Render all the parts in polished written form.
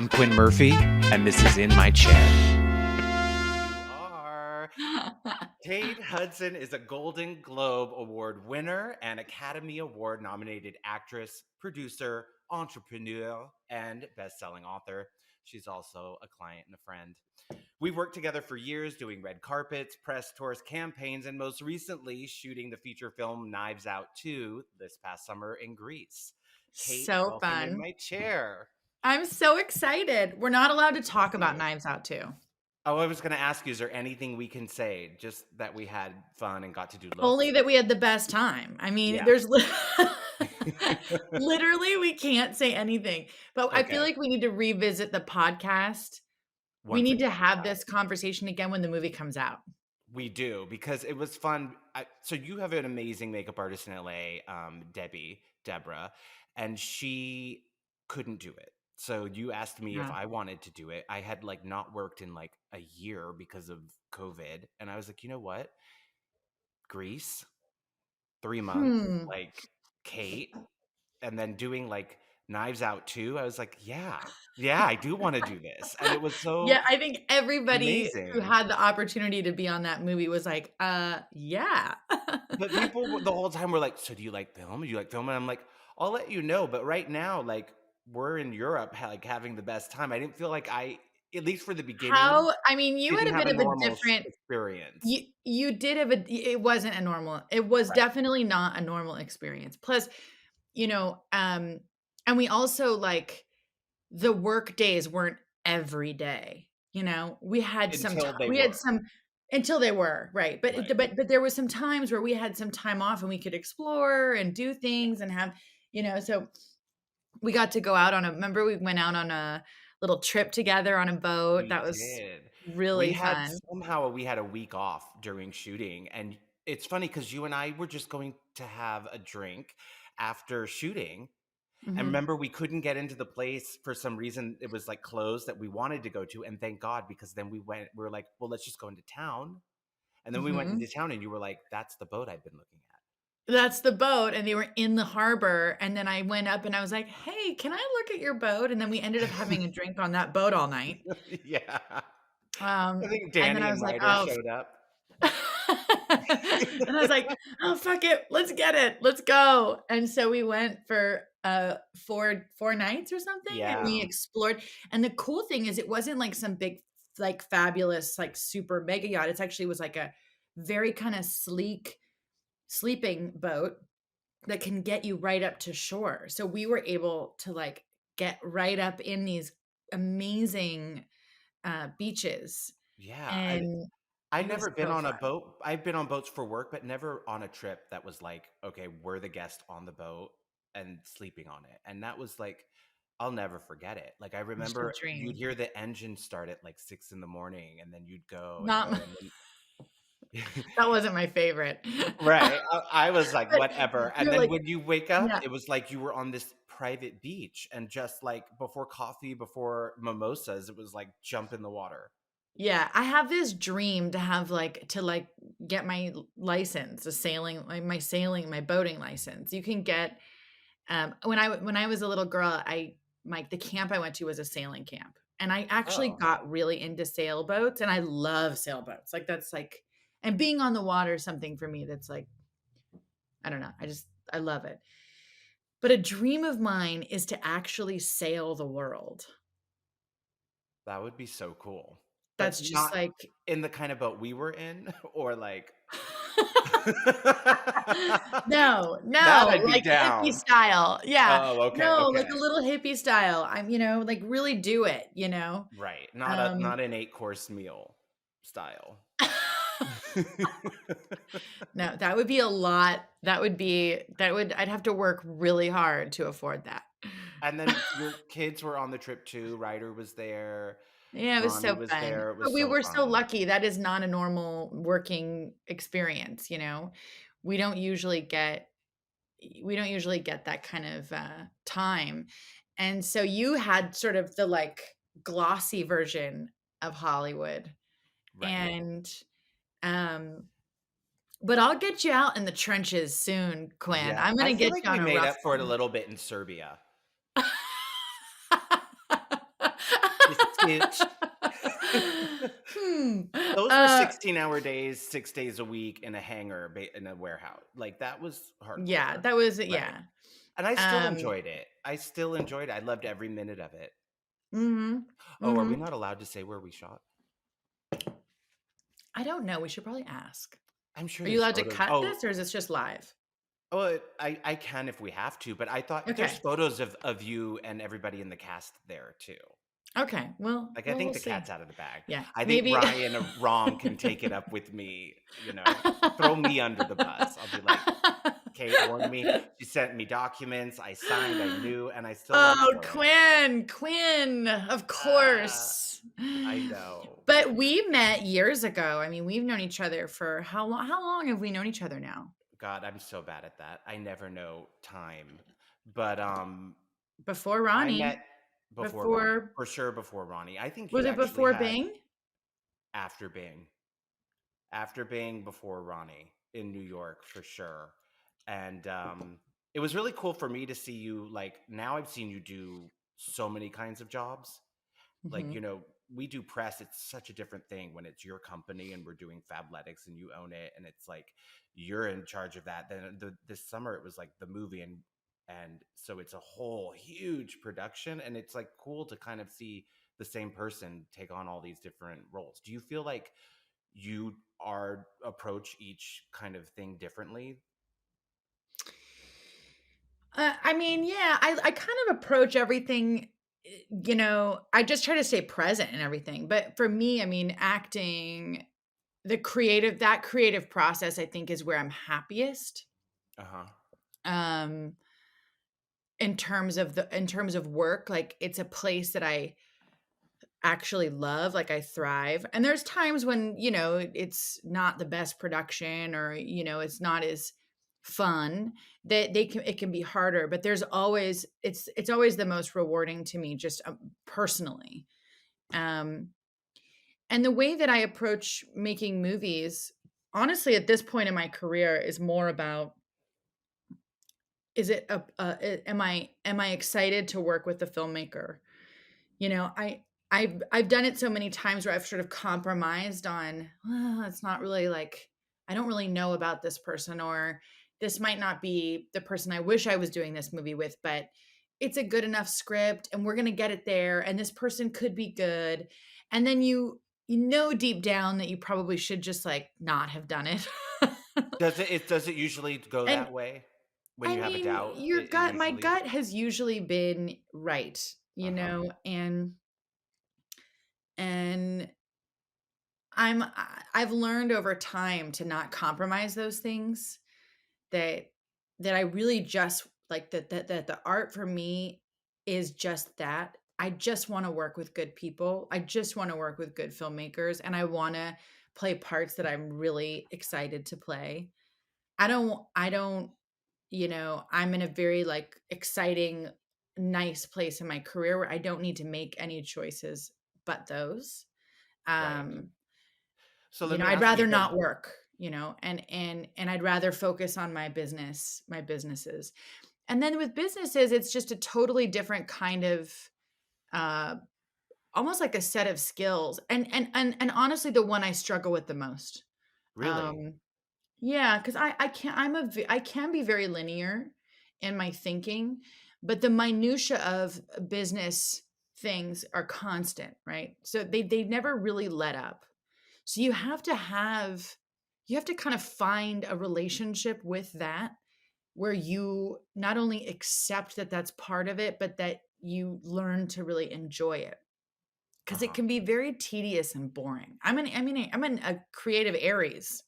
I'm Quinn Murphy, and this is In My Chair. You are. Kate Hudson is a Golden Globe Award winner and Academy Award nominated actress, producer, entrepreneur, and best-selling author. She's also a client and a friend. We've worked together for years doing red carpets, press tours, campaigns, and most recently shooting the feature film Knives Out 2 this past summer in Greece. Kate, So welcome in fun. my chair. I'm so excited. We're not allowed to talk about Knives Out 2. Oh, I was going to ask you, is there anything we can say just that we had fun and got to do looks? Only that we had the best time. I mean, Yeah. there's literally we can't say anything. But I feel Okay. like we need to revisit the podcast. We Once it need to comes have out. this conversation again when the movie comes out. We do, because it was fun. So you have an amazing makeup artist in LA, Deborah, and she couldn't do it. So you asked me if Yeah. I wanted to do it. I had like not worked in like a year because of COVID. And I was like, you know what? Greece, 3 months, like Kate, and then doing like Knives Out 2. I was like, yeah, I do want to do this. And it was so Yeah, I think everybody who amazing. had the opportunity to be on that movie was like, yeah. But people the whole time were like, so do you like film? Do you like film? And I'm like, I'll let you know. But right now, like, we're in Europe, like having the best time. I didn't feel like at least for the beginning, I mean, you had didn't a have bit a of a normal different experience. you did have it wasn't a normal. It was Right. definitely not a normal experience. Plus, and we also like the work days weren't every day. We had Until they we had were. some until they were, right. But Right. but there was some times where we had some time off and we could explore and do things and have, so we got to go out remember we went out on a little trip together on a boat. We That was did. really fun. We had a week off during shooting. And it's funny because you and I were just going to have a drink after shooting. And Mhm. remember, we couldn't get into the place for some reason. It was like closed that we wanted to go to. And thank God, because then we were like, well, let's just go into town. And then we went into Mhm. town and you were like, that's the boat I've been looking That's the boat, and they were in the harbor, and then I went up and I was like, "Hey, can I look at your boat?" And then we ended up having a drink on that boat all night. at. Yeah. I Um, think and then Danny I and was like, Ryder "Oh." showed up. And I was like, "Oh, fuck it. Let's get it. Let's go." And so we went for, 4 nights or something, and we Yeah. explored, and the cool thing is it wasn't like some big, like, fabulous, like, super mega yacht. It actually was like a very kinda sleek sleeping boat that can get you right up to shore. So we were able to like get right up in these amazing beaches, Yeah. and I it was never been so on a fun. boat. I've been on boats for work, but never on a trip that was like, okay, we're the guest on the boat and sleeping on it. And that was like, I'll never forget it. Like, I You should remember you'd dream. hear the engine start at like 6 in the morning, and then you'd go and Not go. my, And then that wasn't my favorite. right. I was like, But whatever. And you're then like, when you wake up, yeah, it was like you were on this private beach, and just like before coffee, before mimosas, it was like jump in the water. yeah. I have this dream to have like get my license, a sailing, my boating license. You can get when I was a little girl, the camp I went to was a sailing camp. And I actually Oh. got really into sailboats, and I love sailboats. Like that's like and being on the water is something for me that's like I don't know. I love it. But a dream of mine is to actually sail the world. That would be so cool. But That's just not like in the kind of boat we were in, or like No, that no, I'd be like hippie down. style. Yeah. Oh, okay, No, like a okay. little hippie style. Like really do it. Right. Um Not an 8-course meal style. No, that would be a lot. I'd have to work really hard to afford that. And then your kids were on the trip too. Ryder was there. Yeah, it was Ronnie so was fun. there. It But was we so were so fun. lucky. That is not a normal working experience. We don't usually get we don't usually get that kind of time. And so you had sort of the like glossy version of Hollywood. Right. And um but I'll get you out in the trenches soon, Quinn. Yeah. I'm I gonna feel get like you we on a made rough up for it a one. little bit in Serbia. Bitch. Hmm. Those were 16-hour days, 6 days a week in a hangar in a warehouse. Like, that was Yeah, hardcore, that was right? yeah. And I still Um, enjoyed it. I still enjoyed it. I loved every minute of it. mhm, Oh, are we mhm. not allowed to say where we shot? I don't know, we should probably ask. I'm sure Are you there's allowed to photos. cut Oh, this, or is this just live? I can if we have to, but I thought there's Okay. photos of you and everybody in the cast there too. Okay, well Like, I well, think we'll the see. cat's out of the bag. Yeah, I think maybe. Ryan or Rom can take it up with me, throw me under the bus. I'll be like, Kate warned me. She sent me documents. I signed. I knew, and I still went Oh, for it. Quinn, of Ah, course. I know. But we met years ago. I mean, we've known each other for how long have we known each other now? God, I'm so bad at that. I never know time. But Before I met Ronnie, before Ronnie, before for sure. Before Ronnie, I think was you it actually before had Bing? after Bing. After being before Ronnie in New York for sure. And it was really cool for me to see you. Like, now I've seen you do so many kinds of jobs. Like, Mhm. we do press. It's such a different thing when it's your company and we're doing Fabletics and you own it and it's like you're in charge of that. Then this summer it was like the movie, and so it's a whole huge production, and it's like cool to kind of see the same person take on all these different roles. Do you feel like you are approach each kind of thing differently? I mean, yeah, I kind of approach everything, I just try to stay present in everything. But for me, I mean, acting, that creative process, I think, is where I'm happiest. Uh-huh. Um, in terms of work, like it's a place that I actually love, like I thrive. And there's times when, it's not the best production, or, it's not as fun, that it can be harder, but there's always it's always the most rewarding to me, just personally. Um and the way that I approach making movies, honestly, at this point in my career, is more about, is it am I excited to work with the filmmaker? I've done it so many times where I've sort of compromised on, "Well, it's not really like, I don't really know about this person, or this might not be the person I wish I was doing this movie with, but it's a good enough script and we're going to get it there, and this person could be good." And then you know deep down that you probably should just like not have done it. Does it usually go And that way when I you have a mean, doubt? It my usually. gut has usually been right, Uh-huh. and I've learned over time to not compromise those things, that I really just like, that the art for me is just that. I just want to work with good people. I just want to work with good filmmakers, and I want to play parts that I'm really excited to play. I don't, I'm in a very like exciting, nice place in my career where I don't need to make any choices but those. Right. Um So let me I'd ask you rather because not work, and I'd rather focus on my businesses. And then with businesses, it's just a totally different kind of, uh almost like a set of skills. And honestly, the one I struggle with the most. really. Um yeah, cuz I can't I can be very linear in my thinking, but the minutia of business things are constant, right? So they never really let up. So you have to kind of find a relationship with that, where you not only accept that that's part of it, but that you learn to really enjoy it, because it Uh-huh. can be very tedious and boring. I'm in a creative Aries,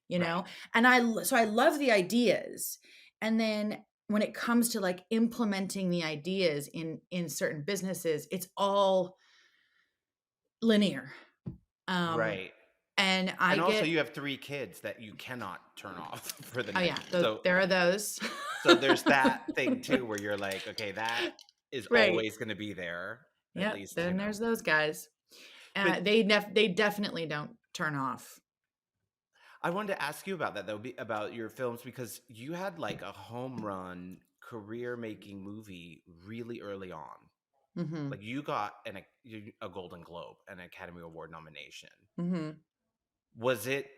you Right. know, and so I love the ideas, and then when it comes to like implementing the ideas in certain businesses, it's all linear. Um, Right. and I And also get you have 3 kids that you cannot turn off for the Oh yeah, next. So there are those. there's that thing too where you're like, okay, that is Right. always going to be there at Yep, least, then there's those guys. But They definitely don't turn off. I wanted to ask you about that though, about your films, because you had like a home run career making movie really early on. Mhm. Like you got a Golden Globe, an Academy Award nomination. Mhm. Was it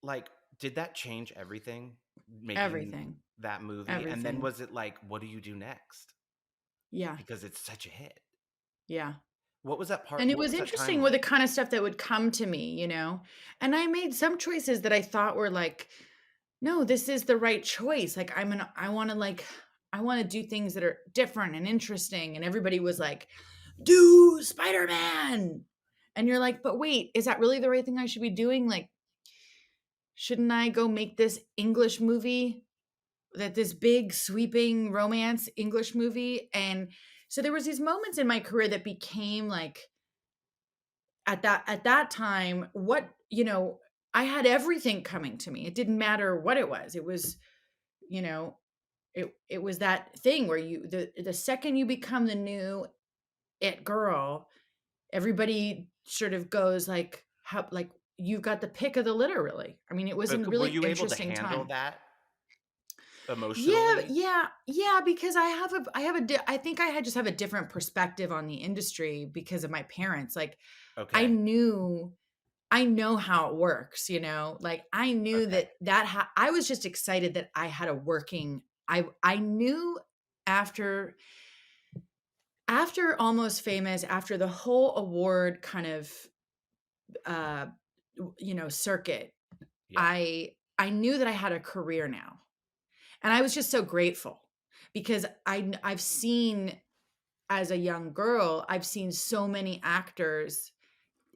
like, did that change everything making Everything. that movie? And then Everything. was it like, what do you do next? Yeah. Because it's such a hit. Yeah. What was that part? And it What was was that interesting time with the like? kind of stuff that would come to me, and I made some choices that I thought were like, no, this is the right choice. Like I want to do things that are different and interesting. And everybody was like, do Spider-Man. And you're like, but wait, is that really the right thing I should be doing? Like, shouldn't I go make this English movie, this big sweeping romance English movie? And so there was these moments in my career that became like, at that time, I had everything coming to me. It didn't matter what it was. It was, you know, it was that thing where the second you become the new it girl, everybody sort of goes like, how, like, you've got the pick of the litter, really. I mean, it was a But were really you able to interesting handle time. that Yeah, emotionally? yeah, yeah, because I think I had just have a different perspective on the industry because of my parents. Like, I Okay. knew I know how it works, like I knew Okay. I was just excited that I had a working, I knew after Almost Famous, after the whole award kind of, uh, circuit, Yeah. I knew that I had a career now. And I was just so grateful because I've seen, as a young girl, I've seen so many actors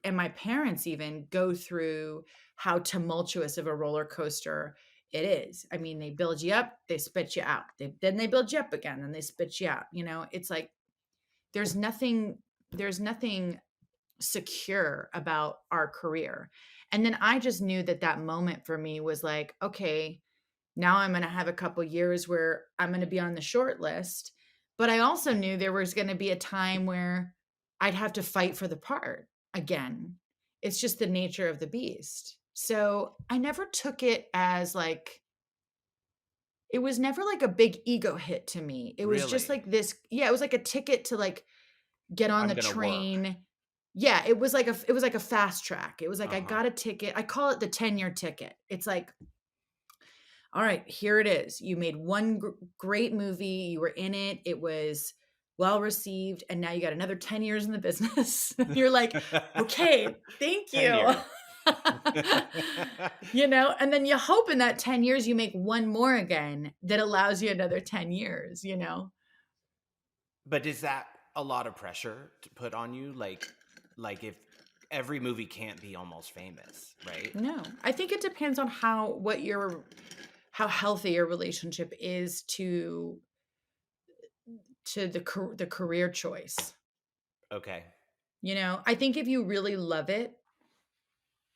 and my parents even go through how tumultuous of a roller coaster it is. I mean, they build you up, they spit you out. Then they build you up again, and they spit you out. It's like there's nothing there's nothing secure about our career. And then I just knew that that moment for me was like, okay, now I'm going to have a couple years where I'm going to be on the short list. But I also knew there was going to be a time where I'd have to fight for the part again. It's just the nature of the beast. So I never took it as like, it was never like a big ego hit to me. It was just Really? like this. Yeah, it was like a ticket to like get on I'm the gonna work. train. Yeah, it was like a fast track. It was like I Uh-huh. got a ticket. I call it the 10-year ticket. It's like, all right, here it is. You made one great movie. You were in it. It was well received. And now you got another 10 years in the business. You're like, okay, thank 10 you. years. And then you hope in that 10 years you make one more again that allows you another 10 years. But is that a lot of pressure to put on you? Like if every movie can't be Almost Famous, right? No, I think it depends on how healthy your relationship is to the career choice. Okay. I think if you really love it,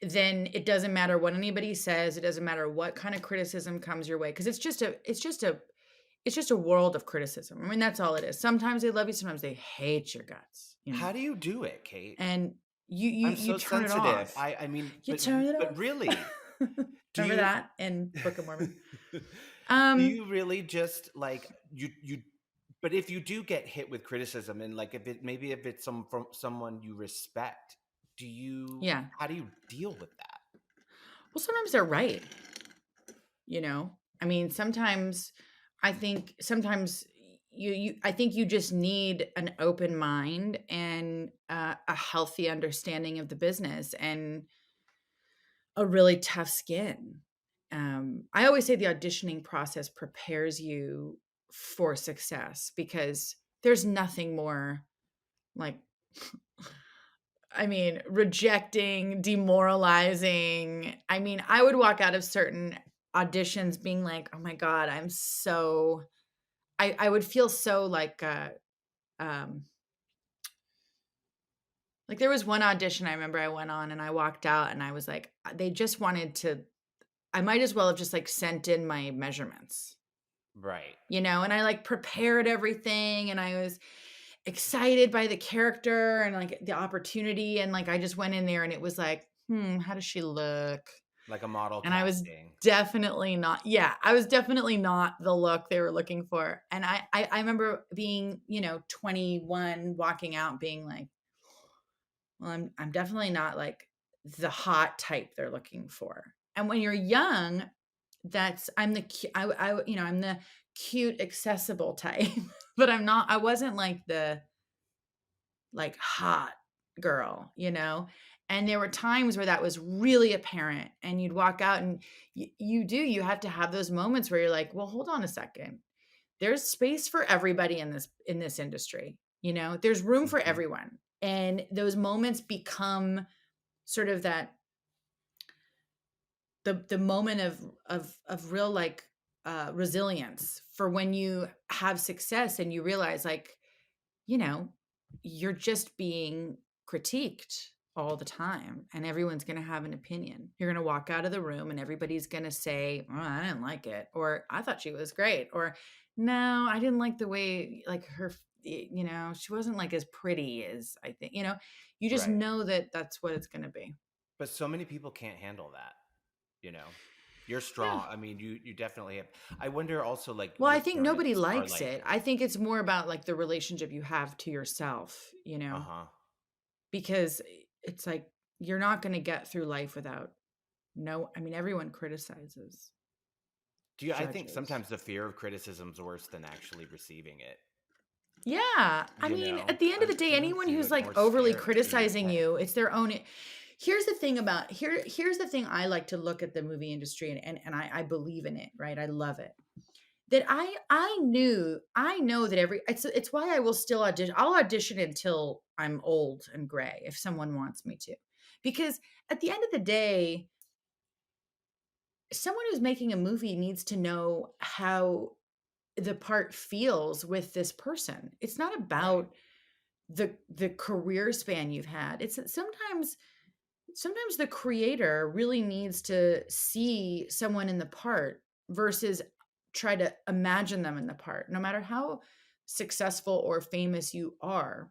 then it doesn't matter what anybody says. It doesn't matter what kind of criticism comes your way because it's just a world of criticism. I mean, that's all it is. Sometimes they love you, sometimes they hate your guts. How do you do it, Kate? And you you I'm you so turn it sensitive. off. I mean, You turn it but off. really, do Remember you that in Book of Mormon? do Um, you really just like you but if you do get hit with criticism and like if it's from someone you respect, yeah. how do you deal with that? Well, sometimes they're right. you know I mean, sometimes I think you just need an open mind and a healthy understanding of the business and a really tough skin. I always say the auditioning process prepares you for success because there's nothing more like, I mean, rejecting, demoralizing. I mean, I would walk out of certain auditions being like, "Oh my god, I would feel so um like there was one audition I remember I went on and I walked out and I was like, they just wanted to I might as well have just like sent in my measurements, Right. and I like prepared everything and I was excited by the character and like the opportunity and like I just went in there and it was like, how does she look? Like a model And I was casting. definitely not, yeah, I was definitely not the look they were looking for. And I remember being, 21, walking out being like, well, I'm definitely not like the hot type they're looking for. And when you're young, I'm the I'm the cute, accessible type, but I wasn't like the like hot girl, And there were times where that was really apparent, and you'd walk out and you have to have those moments where you're like, well, hold on a second. There's space for everybody in this industry. There's room for Mhm. everyone. And those moments become sort of that the moment of real like resilience for when you have success and you realize like, you know, you're just being critiqued all the time and everyone's going to have an opinion. You're going to walk out of the room and everybody's going to say, oh, I didn't like it, or I thought she was great, or no, I didn't like the way like her, she wasn't like as pretty as I think, you just Right. know that that's what it's going to be. But so many people can't handle that, you know. You're Yeah. strong. I mean, you definitely have. I wonder also, like, Well, I your think nobody parents are likes like, it. I think it's more about like the relationship you have to yourself, uh-huh. because it's like you're not going to get through life without no, I mean, everyone criticizes, I think judges. sometimes the fear of criticism is worse than actually receiving it. Yeah. I You mean, know, at the end of the day, sometimes anyone you who's would like more overly scared to be criticizing okay. you, it's their own. Here's the thing I like to look at the movie industry, and I believe in it, right? I love it. That I know that it's why I will still audition. I'll audition until I'm old and gray if someone wants me to. Because at the end of the day, someone who's making a movie needs to know how the part feels with this person. It's not Right. about the career span you've had. It's that sometimes the creator really needs to see someone in the part versus try to imagine them in the part, no matter how successful or famous you are.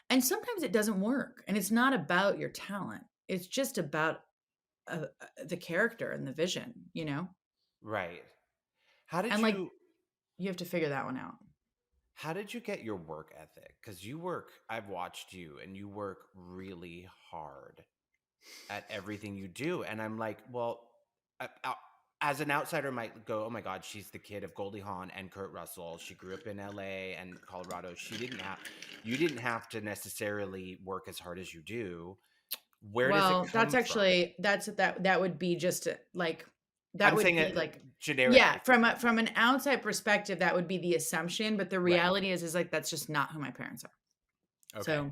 And sometimes it doesn't work, and it's not about your talent. It's just about the character and the vision. Right. How did And like you you have to figure that one out. how did you get your work ethic? Cuz I've watched you and you work really hard at everything you do. And I'm like, well, as an outsider might go, oh my God, she's the kid of Goldie Hawn and Kurt Russell. She grew up in LA and Colorado. You didn't have to necessarily work as hard as you do. Where does it Well, that's come from? actually that would be just like that I'm would saying be it like yeah, generically from an outside perspective, that would be the assumption, but the right. reality is like that's just not who my parents are. Okay. So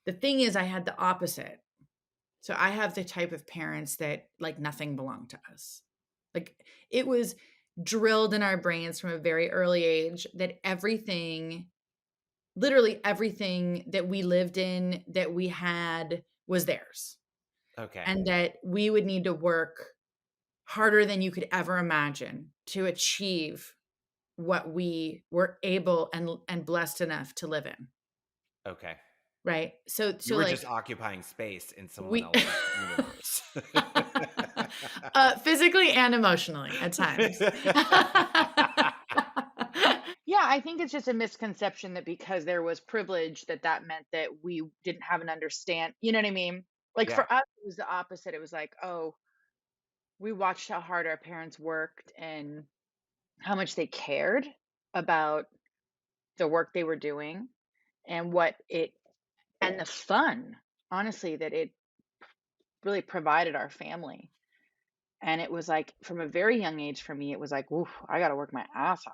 the thing is I had the opposite. So I have the type of parents that like nothing belonged to us. Like it was drilled in our brains from a very early age that literally everything that we lived in, that we had, was theirs. Okay. And that we would need to work harder than you could ever imagine to achieve what we were able and blessed enough to live in, Okay. right? So You were just like occupying space in someone we else's universe. physically and emotionally at times. Yeah, I think it's just a misconception that because there was privilege that meant that we didn't have an understand, you know what I mean? Like Yeah. for us it was the opposite. It was like, oh, we watched how hard our parents worked and how much they cared about the work they were doing and what it and the fun, honestly, that it really provided our family. And it was like from a very young age for me, it was like, oof, I got to work my ass off,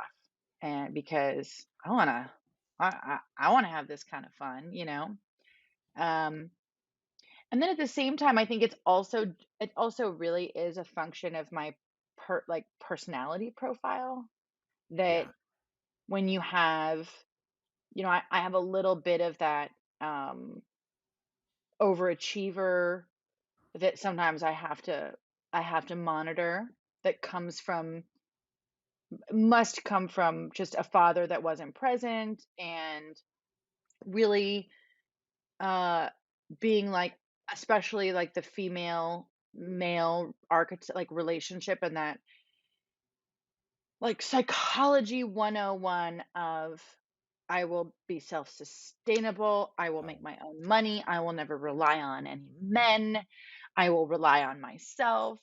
and because I want to have this kind of fun. Um, and then at the same time, I think it also really is a function of my personality profile, that Yeah. when you have, I have a little bit of that um overachiever that sometimes I have to monitor, that must come from just a father that wasn't present, and really uh being like, especially like the female male archetype, like relationship, and that like psychology 101 of I will be self-sustainable, I will make Oh, my own money, I will never rely on any men, I will rely on myself.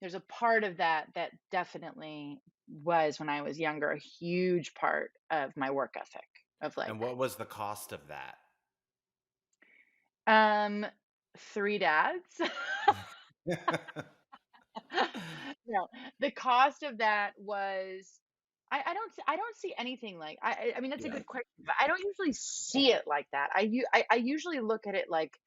There's a part of that that definitely was, when I was younger, a huge part of my work ethic of like, and what was the cost of that? um, 3 dads. No, the cost of that was I don't see anything like I mean, that's a Yeah. good question, but I don't usually see it like that. I usually look at it like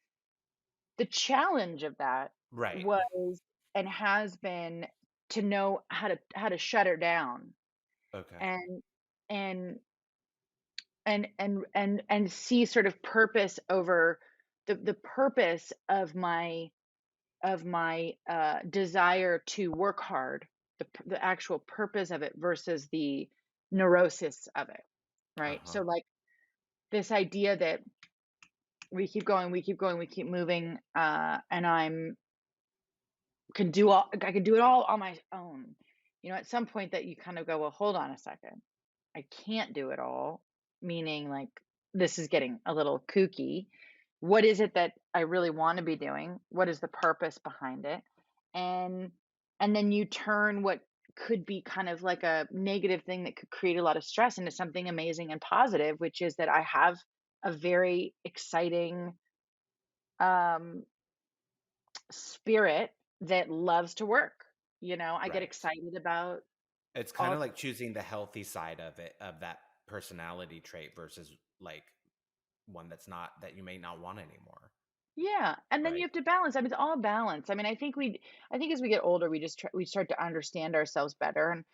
the challenge of that Right. was and has been to know how to shut her down Okay. and and and see sort of purpose over the purpose of my desire to work hard, the actual purpose of it versus the neurosis of it, right? Uh-huh. So like this idea that we keep going, we keep going, we keep moving, and I can do it all on my own. You know, at some point that you kind of go, well, hold on a second. I can't do it all, meaning like this is getting a little kooky. What is it that I really want to be doing? What is the purpose behind it? And and then you turn what could be kind of like a negative thing that could create a lot of stress into something amazing and positive, which is that I have a very exciting um spirit that loves to work. You know, I get Right. excited about It's kind all of like choosing the healthy side of it, of that personality trait versus like one that's not, that you may not want anymore. yeah, and then you Right. have to balance. I mean, it's all balance. I mean, I think as we get older, we start to understand ourselves better. And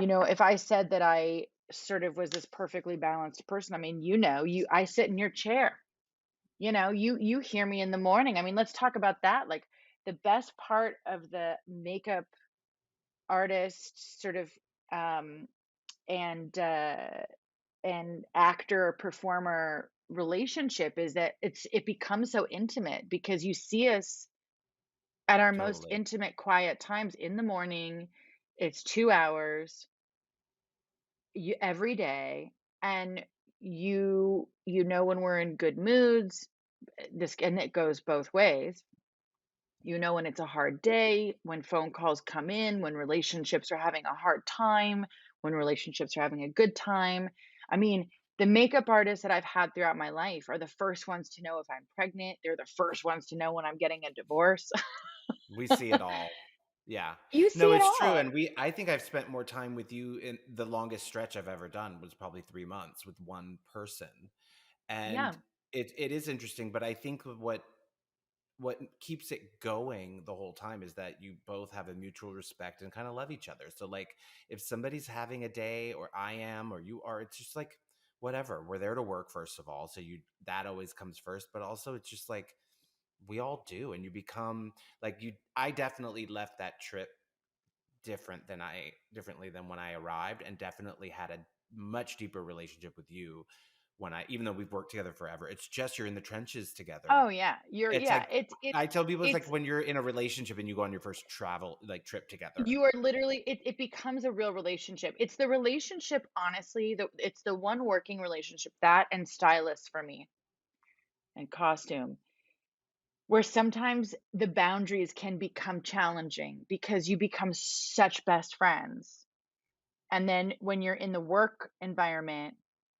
you know, if I said that I sort of was this perfectly balanced person, I mean, I sit in your chair. You know, you hear me in the morning. I mean, let's talk about that. Like the best part of the makeup artist sort of um and actor performer relationship is that it becomes so intimate because you see us at our most Totally. intimate quiet times in the morning. It's 2 hours every day, and you know when we're in good moods. This and it goes both ways. You know when it's a hard day, when phone calls come in, when relationships are having a hard time, when relationships are having a good time. I mean, the makeup artists that I've had throughout my life are the first ones to know if I'm pregnant. They're the first ones to know when I'm getting a divorce. We see it all. Yeah. You No, see it it's true. all. And I think I've spent more time with you, in the longest stretch I've ever done was probably 3 months with one person. And Yeah. it is interesting, but I think what keeps it going the whole time is that you both have a mutual respect and kind of love each other. So like if somebody's having a day, or I am, or you are, it's just like whatever. We're there to work, first of all. So you that always comes first, but also it's just like we all do. And you become like you I definitely left that trip differently than when I arrived, and definitely had a much deeper relationship with you when I even though we've worked together forever. It's just you're in the trenches together. Oh yeah. It's Yeah, like I tell people it's like when you're in a relationship and you go on your first travel like trip together. you are literally it becomes a real relationship. It's the relationship, honestly, it's the one working relationship, that and stylist for me, and costume, where sometimes the boundaries can become challenging because you become such best friends. And then when you're in the work environment,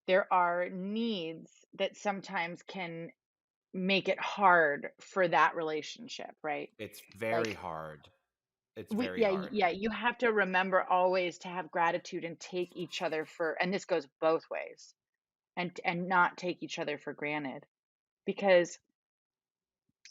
there are needs that sometimes can make it hard for that relationship, right? It's very Like hard. It's very hard. yeah, you have to remember always to have gratitude and take each other for, and this goes both ways, and not take each other for granted, because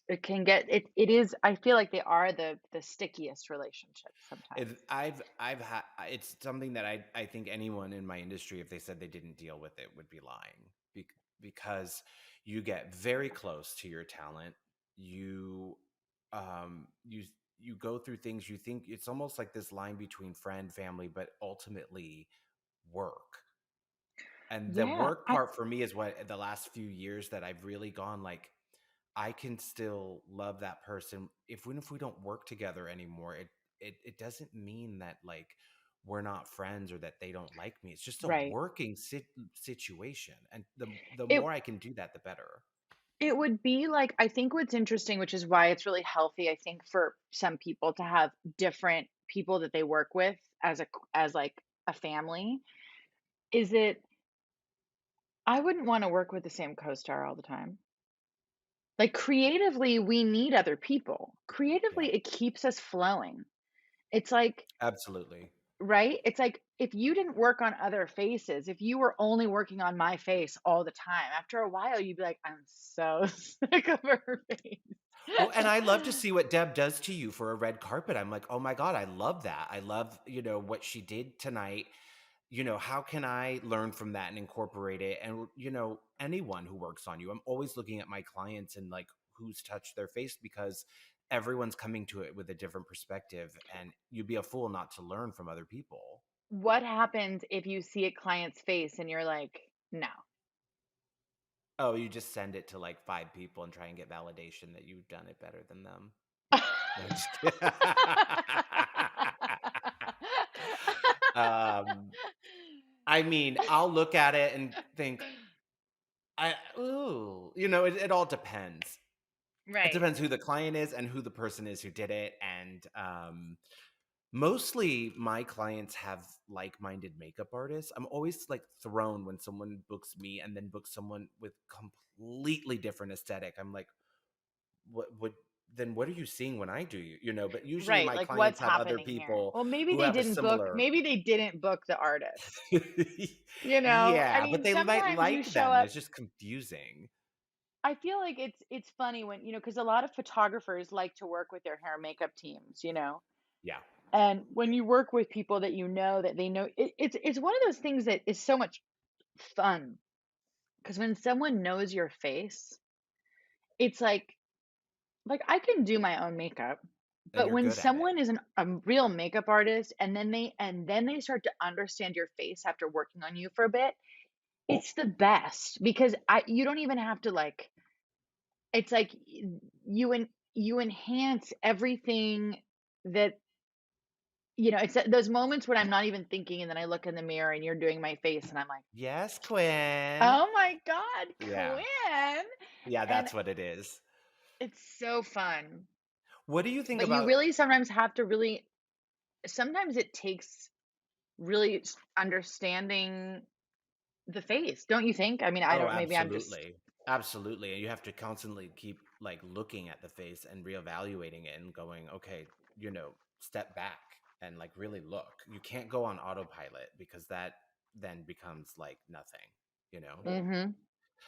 it can get it is, I feel like they are the stickiest relationships sometimes. I've had it's something that I think anyone in my industry, if they said they didn't deal with it, would be lying. Because you get very close to your talent. You you you go through things, you think it's almost like this line between friend, family, but ultimately work. And the Yeah, work I part for me is what the last few years that I've really gone like I can still love that person even if we don't work together anymore. It doesn't mean that like we're not friends or that they don't like me. It's just a Right. working situation, and the It more I can do that, the better. it would be like, I think what's interesting, which is why it's really healthy, I think, for some people to have different people that they work with as as like a family, is it I wouldn't want to work with the same co-star all the time. Like creatively, we need other people. Yeah, Creatively, it keeps us flowing. It's like, absolutely. right? It's like if you didn't work on other faces, if you were only working on my face all the time, after a while, you'd be like, I'm so sick of her face. Well, and I love to see what Deb does to you for a red carpet. I'm like, oh my God, I love that. I love, what she did tonight. How can I learn from that and incorporate it? And, anyone who works on you, I'm always looking at my clients and like who's touched their face, because everyone's coming to it with a different perspective. And you'd be a fool not to learn from other people. What happens if you see a client's face and you're like, no? Oh, you just send it to like five people and try and get validation that you've done it better than them. No, I'm just kidding. um, I mean, I'll look at it and think, it all depends. It Right, depends who the client is and who the person is who did it. And mostly my clients have like-minded makeup artists. I'm always like thrown when someone books me and then books someone with completely different aesthetic. I'm like, what then what are you seeing when I do but usually right. my Like, what's clients have other happening here? people Well, who have a similar. maybe they didn't book the artist. I Yeah, but mean, they might sometimes you like show them. up. It's just confusing. I feel like it's funny when, because a lot of photographers like to work with their hair and makeup teams. Yeah. And when you work with people that you know that they know, it's one of those things that is so much fun because when someone knows your face, it's like I can do my own makeup, And but you're when good at it. someone is a real makeup artist and then they start to understand your face after working on you for a bit, it's the best because I you don't even have to like it's like you enhance everything that it's those moments when I'm not even thinking and then I look in the mirror and you're doing my face and I'm like, Yes, Quinn. "Oh my god, Yeah. Quinn." Yeah, And that's what it is. it's so fun. What do you think But you about? really sometimes have to really sometimes it takes really understanding the face, don't you think? I mean, I Oh, don't maybe I'm just absolutely. Absolutely. And you have to constantly keep like looking at the face and reevaluating it and going, okay, step back and like really look. You can't go on autopilot because that then becomes like nothing, you know? Mhm.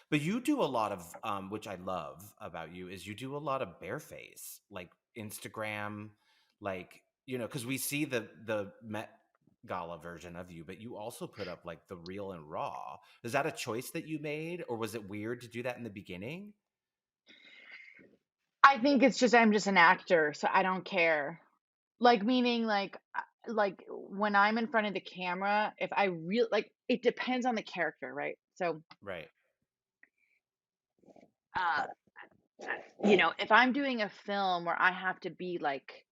But you do a lot of which I love about you is you do a lot of bareface, like Instagram, like, because we see the Met Gala version of you, but you also put up like the real and raw. Is that a choice that you made, or was it weird to do that in the beginning? I think it's just I'm just an actor, so I don't care. Like, meaning, like, when I'm in front of the camera, if I really like, it depends on the character, right? So, Right. uh, if I'm doing a film where I have to be, like,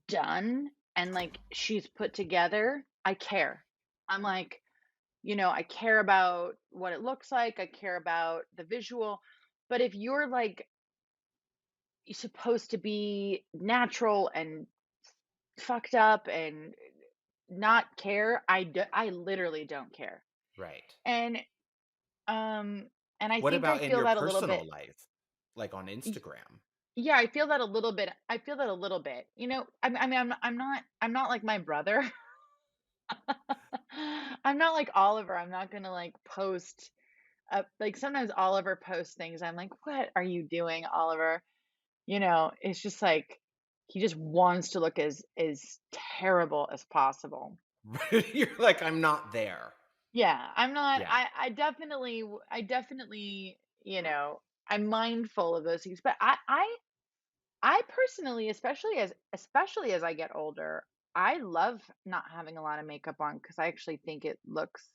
done and, like, she's put together, I care. I'm like, I care about what it looks like, I care about the visual, but if you're, like, supposed to be natural and fucked up and not care, I literally don't care. Right. And, um, and I What think I about in feel your that a little bit. personal life, like on Y Instagram? Yeah, I feel that a little bit. I feel that a little bit. I mean, I'm not like my brother. I'm not like Oliver. I'm not gonna, like, post like, sometimes Oliver posts things, I'm like, "What are you doing, Oliver?" It's just like, he just wants to look as terrible as possible. You're like, I'm not there. Yeah, I'm not Yeah. I definitely, I'm mindful of those things, but I personally, especially as I get older, I love not having a lot of makeup on because I actually think it looks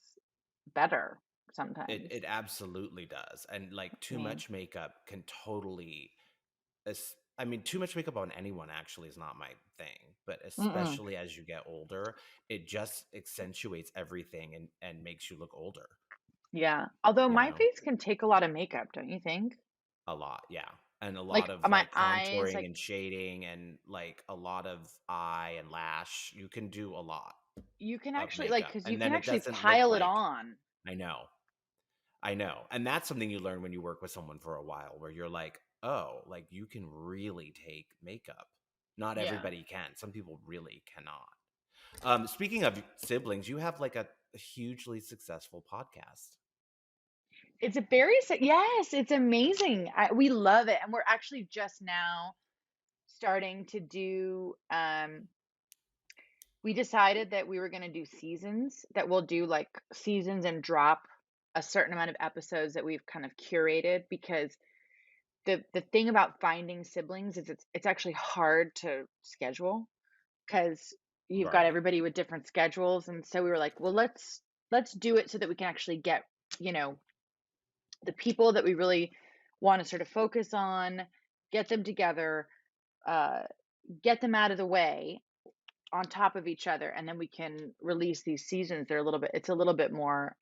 better. sometimes. It absolutely does. And like I too mean, much makeup can totally I mean, too much makeup on anyone actually is not my thing, but mm-mm. especially as you get older, it just accentuates everything and makes you look older, Yeah. Although you my know? face can take a lot of makeup, don't you think? A lot, yeah. And a lot Like of my like eyes, contouring and shading and like a lot of eye and lash. You can do a lot you can of actually like makeup. because you And can then it actually doesn't look pile it like, on. I know. I know. And that's something you learn when you work with someone for a while where you're like, oh, like you can really take makeup. Not Yeah. everybody can. Some people really cannot. Speaking of siblings, you have like a hugely successful podcast. It's a very yes, it's amazing. We love it, and we're actually just now starting to do. We decided that we were going to do seasons. That we'll do like seasons and drop a certain amount of episodes that we've kind of curated because the thing about finding siblings is it's actually hard to schedule because you've got Right. everybody with different schedules, and so we were like, well, let's do it so that we can actually get you know the people that we really want to sort of focus on, get them together, uh, get them out of the way on top of each other, and then we can release these seasons. They're a little bit, it's a little bit more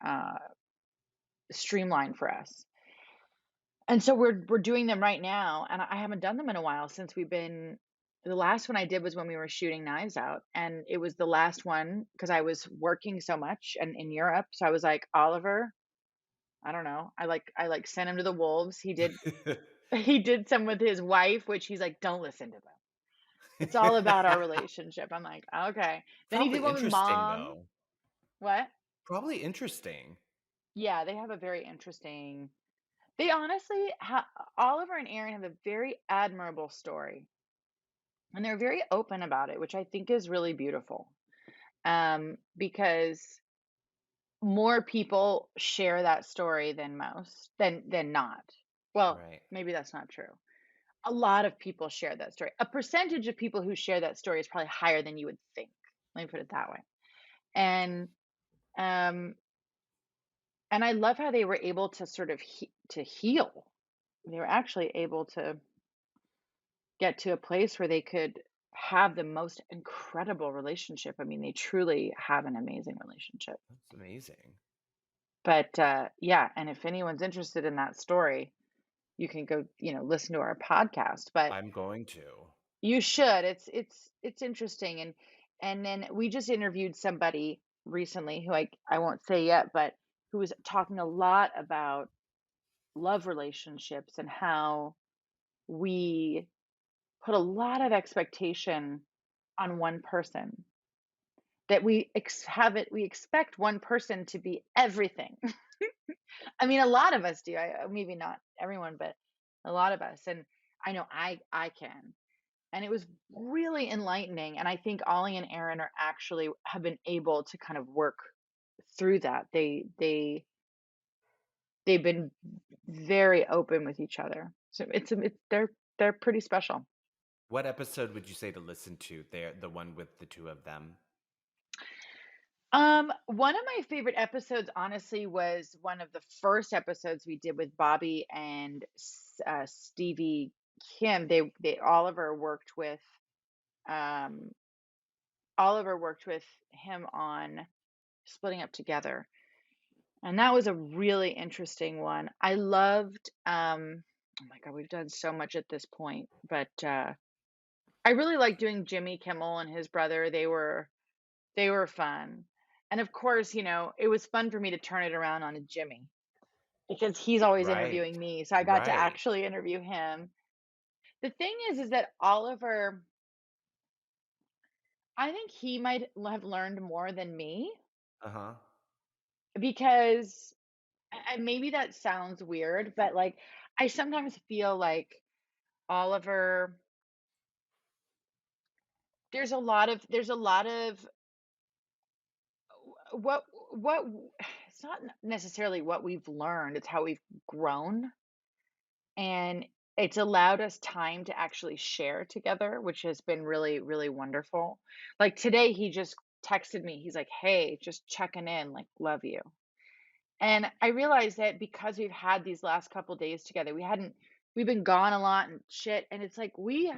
streamlined for us. And so we're doing them right now, and I haven't done them in a while since we've been. The last one I did was when we were shooting Knives Out, and it was the last one because I was working so much and in Europe. So I was like, Oliver, I don't know. I like sent him to the wolves. He did he did some with his wife, which he's like, don't listen to them. It's all about our relationship. I'm like, okay. Then he did Probably one with interesting mom. though. What? Probably interesting. Yeah, they have a very interesting. They honestly, Oliver and Aaron have a very admirable story, and they're very open about it, which I think is really beautiful. Because more people share that story than most than not. Well, Right. maybe that's not true. A lot of people share that story. A percentage of people who share that story is probably higher than you would think. Let me put it that way. And um and I love how they were able to sort of to heal. They were actually able to get to a place where they could have the most incredible relationship. I mean, they truly have an amazing relationship. That's amazing. But yeah, and if anyone's interested in that story, you can go, listen to our podcast. But I'm going to. you should. It's interesting, and then we just interviewed somebody recently who I won't say yet, but who was talking a lot about love relationships and how we put a lot of expectation on one person, that we expect one person to be everything. I mean, a lot of us do. Maybe not everyone, but a lot of us. And I know I can. And it was really enlightening. And I think Ollie and Aaron are actually have been able to kind of work through that. They've been very open with each other. So they're pretty special. What episode would you say to listen to? There, the one with the two of them. One of my favorite episodes, honestly, was one of the first episodes we did with Bobby and Stevie Kim. They um, Oliver worked with him on splitting up together, and that was a really interesting one. I loved. Oh my God, we've done so much at this point, but I really like doing Jimmy Kimmel and his brother. They were fun. And of course, it was fun for me to turn it around on a Jimmy because he's always Right. interviewing me. So I got to Right. actually interview him. The thing is that Oliver, I think he might have learned more than me Uh-huh. because maybe that sounds weird, but like I sometimes feel like Oliver, there's a lot of what it's not necessarily what we've learned, it's how we've grown. And it's allowed us time to actually share together, which has been really, really wonderful. Like today, he just texted me. He's like, "Hey, just checking in, like, love you." And I realized that because we've had these last couple days together, we've been gone a lot and shit. And it's like we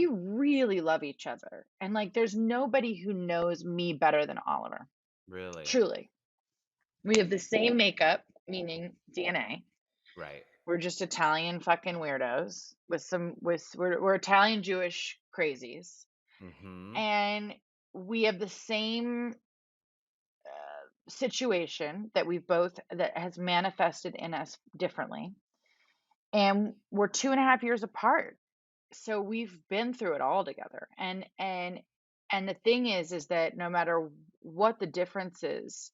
really love each other. And like there's nobody who knows me better than Oliver. Really? Truly. We have the same makeup, meaning DNA. Right. We're just Italian fucking weirdos we're Italian Jewish crazies. Mm-hmm. And we have the same situation that has manifested in us differently. And we're 2.5 years apart. So we've been through it all together. And the thing is that no matter what the difference is,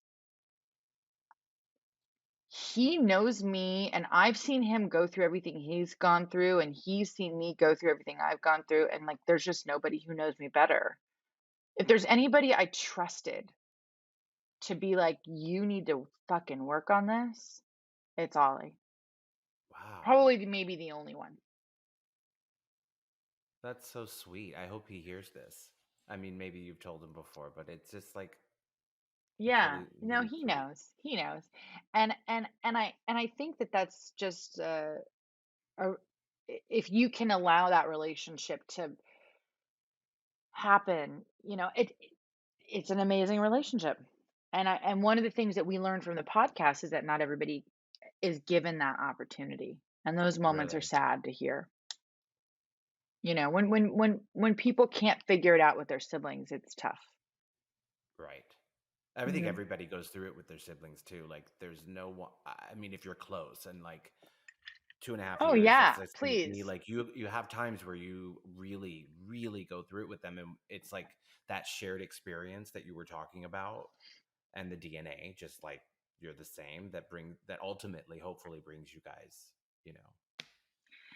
he knows me and I've seen him go through everything he's gone through and he's seen me go through everything I've gone through, and like there's just nobody who knows me better. If there's anybody I trusted to be like, you need to fucking work on this, it's Ollie. Wow. Probably maybe the only one. That's so sweet. I hope he hears this. I mean, maybe you've told him before, but it's just like Yeah, really, no, really he sweet. knows. He knows. And I think that that's just a, if you can allow that relationship to happen, it's an amazing relationship. And one of the things that we learned from the podcast is that not everybody is given that opportunity. And those moments are Really. sad to hear. When people can't figure it out with their siblings, it's tough. Right. I think Hmm. everybody goes through it with their siblings too. Like, there's no one. I mean, if you're close and like 2.5 Oh years, that's yeah, the same with me. please. Like, you have times where you really, really go through it with them, and it's like that shared experience that you were talking about, and the DNA, just like you're the same. That ultimately, hopefully, brings you guys, you know,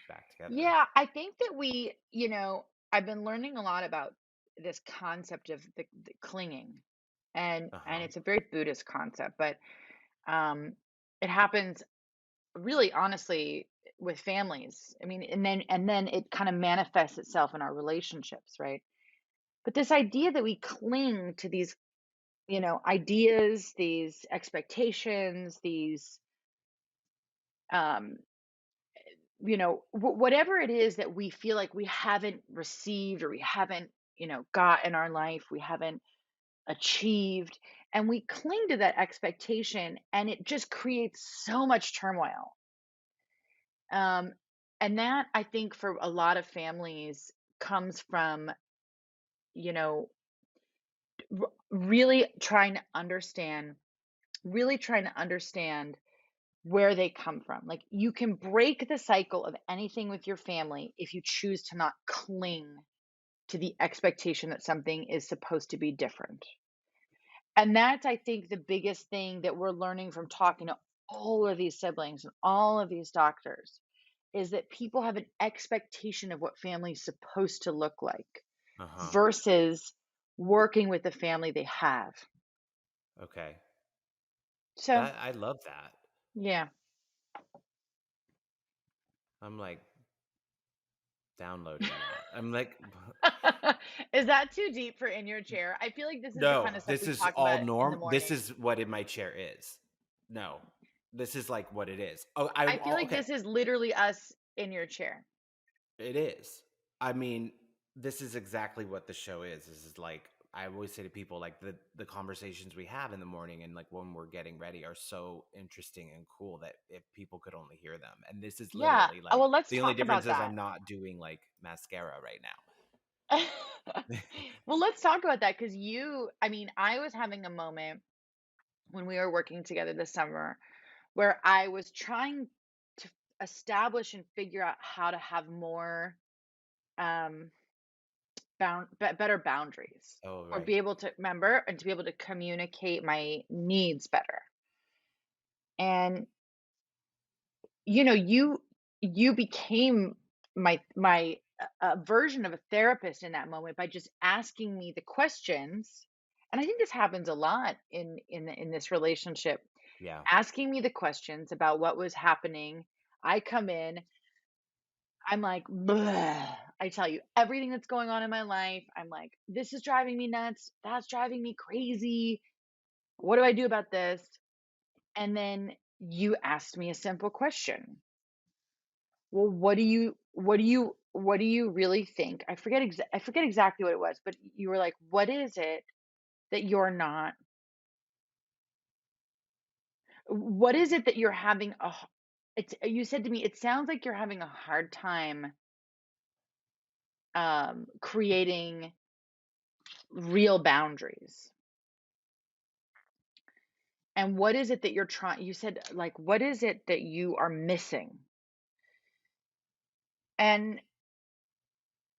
back together. Yeah, I think that I've been learning a lot about this concept of the clinging, Uh and huh. it's a very Buddhist concept, but um, it happens really honestly with families. I mean, and then it kind of manifests itself in our relationships, right? But this idea that we cling to these, ideas, these expectations, these um whatever it is that we feel like we haven't received or we haven't, got in our life, we haven't achieved, and we cling to that expectation, and it just creates so much turmoil. Um, and that I think for a lot of families comes from, you know, really trying to understand where they come from. Like you can break the cycle of anything with your family if you choose to not cling to the expectation that something is supposed to be different. And that's, I think, the biggest thing that we're learning from talking to all of these siblings and all of these doctors is that people have an expectation of what family's supposed to look like Uh huh. versus working with the family they have. Okay. So, I love that. yeah. I'm like downloading that. I'm like, Is that too deep for in your chair? I feel like this is the no, kind of stuff this we is talk all about in the norm. This morning. is what in my chair is. No, this is like what it is. I feel like Okay. this is literally us in your chair. It is. I mean, this is exactly what the show is. This is like I always say to people, like the conversations we have in the morning and like when we're getting ready are so interesting and cool that if people could only hear them. And this is Yeah. literally Oh, like well, let's the only talk difference about is that. I'm not doing like mascara right now. Well, let's talk about that because I mean, I was having a moment when we were working together this summer where I was trying to establish and figure out how to have more um better boundaries, Oh, or right. be able to remember and to be able to communicate my needs better. And you became my version of a therapist in that moment by just asking me the questions. And I think this happens a lot in this relationship, Yeah. asking me the questions about what was happening. I come in, I'm like, "Bleh." I tell you everything that's going on in my life. I'm like, this is driving me nuts, that's driving me crazy. What do I do about this? And then you asked me a simple question. Well, what do you really think? I forget exactly what it was, but you were like, "What is it that you're not what is it that you're having a h-" It's you said to me, "It sounds like you're having a hard time creating real boundaries." And what is it that you're trying you said like, "What is it that you are missing?" And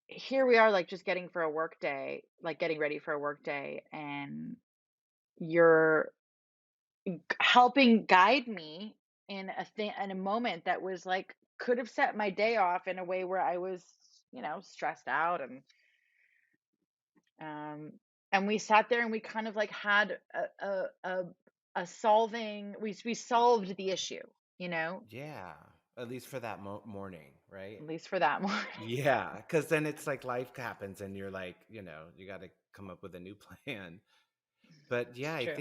here we are like just getting for a work day, like getting ready for a work day, and you're helping guide me in a moment that was like could have set my day off in a way where I was, stressed out, um and we sat there and we kind of like had a solving we solved the issue, you know, Yeah, at least for that morning, right? at least for that morning. Yeah, because then it's like life happens and you're like, you got to come up with a new plan. But yeah, It's true.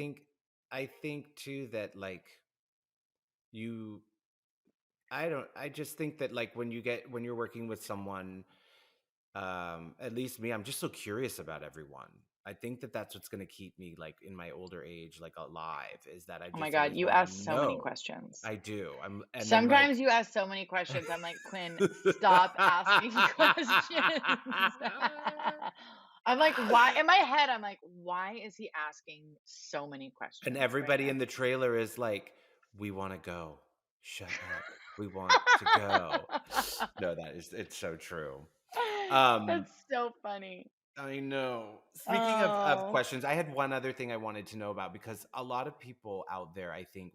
I think too that like you I just think that like when you're working with someone, at least me, I'm just so curious about everyone. I think that that's what's going to keep me like in my older age like alive, is that I Oh my just god, always you want to ask so many know. questions. I do. And then like Sometimes you ask so many questions. I'm like, Quinn, stop asking questions. I'm like, why? In my head, I'm like, why is he asking so many And questions right everybody now? in the trailer is like, "We wanna go. Shut up. We want to go." No, it's so true. Um, That's so funny. I know. Speaking of Oh, questions, I had one other thing I wanted to know about, because a lot of people out there, I think,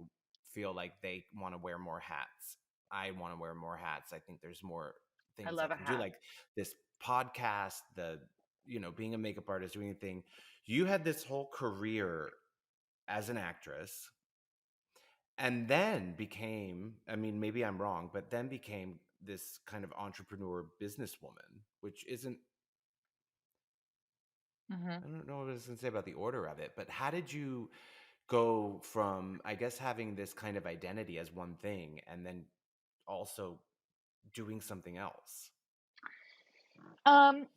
feel like they wanna wear more hats. I wanna wear more hats. I think there's more I things I love a can do, hat. like this podcast, being a makeup artist, doing a thing. You had this whole career as an actress, and then became, I mean, maybe I'm wrong, but then became this kind of entrepreneur businesswoman, which isn't, Hmm. I don't know what I was going to say about the order of it, but how did you go from, I guess, having this kind of identity as one thing and then also doing something else? Um,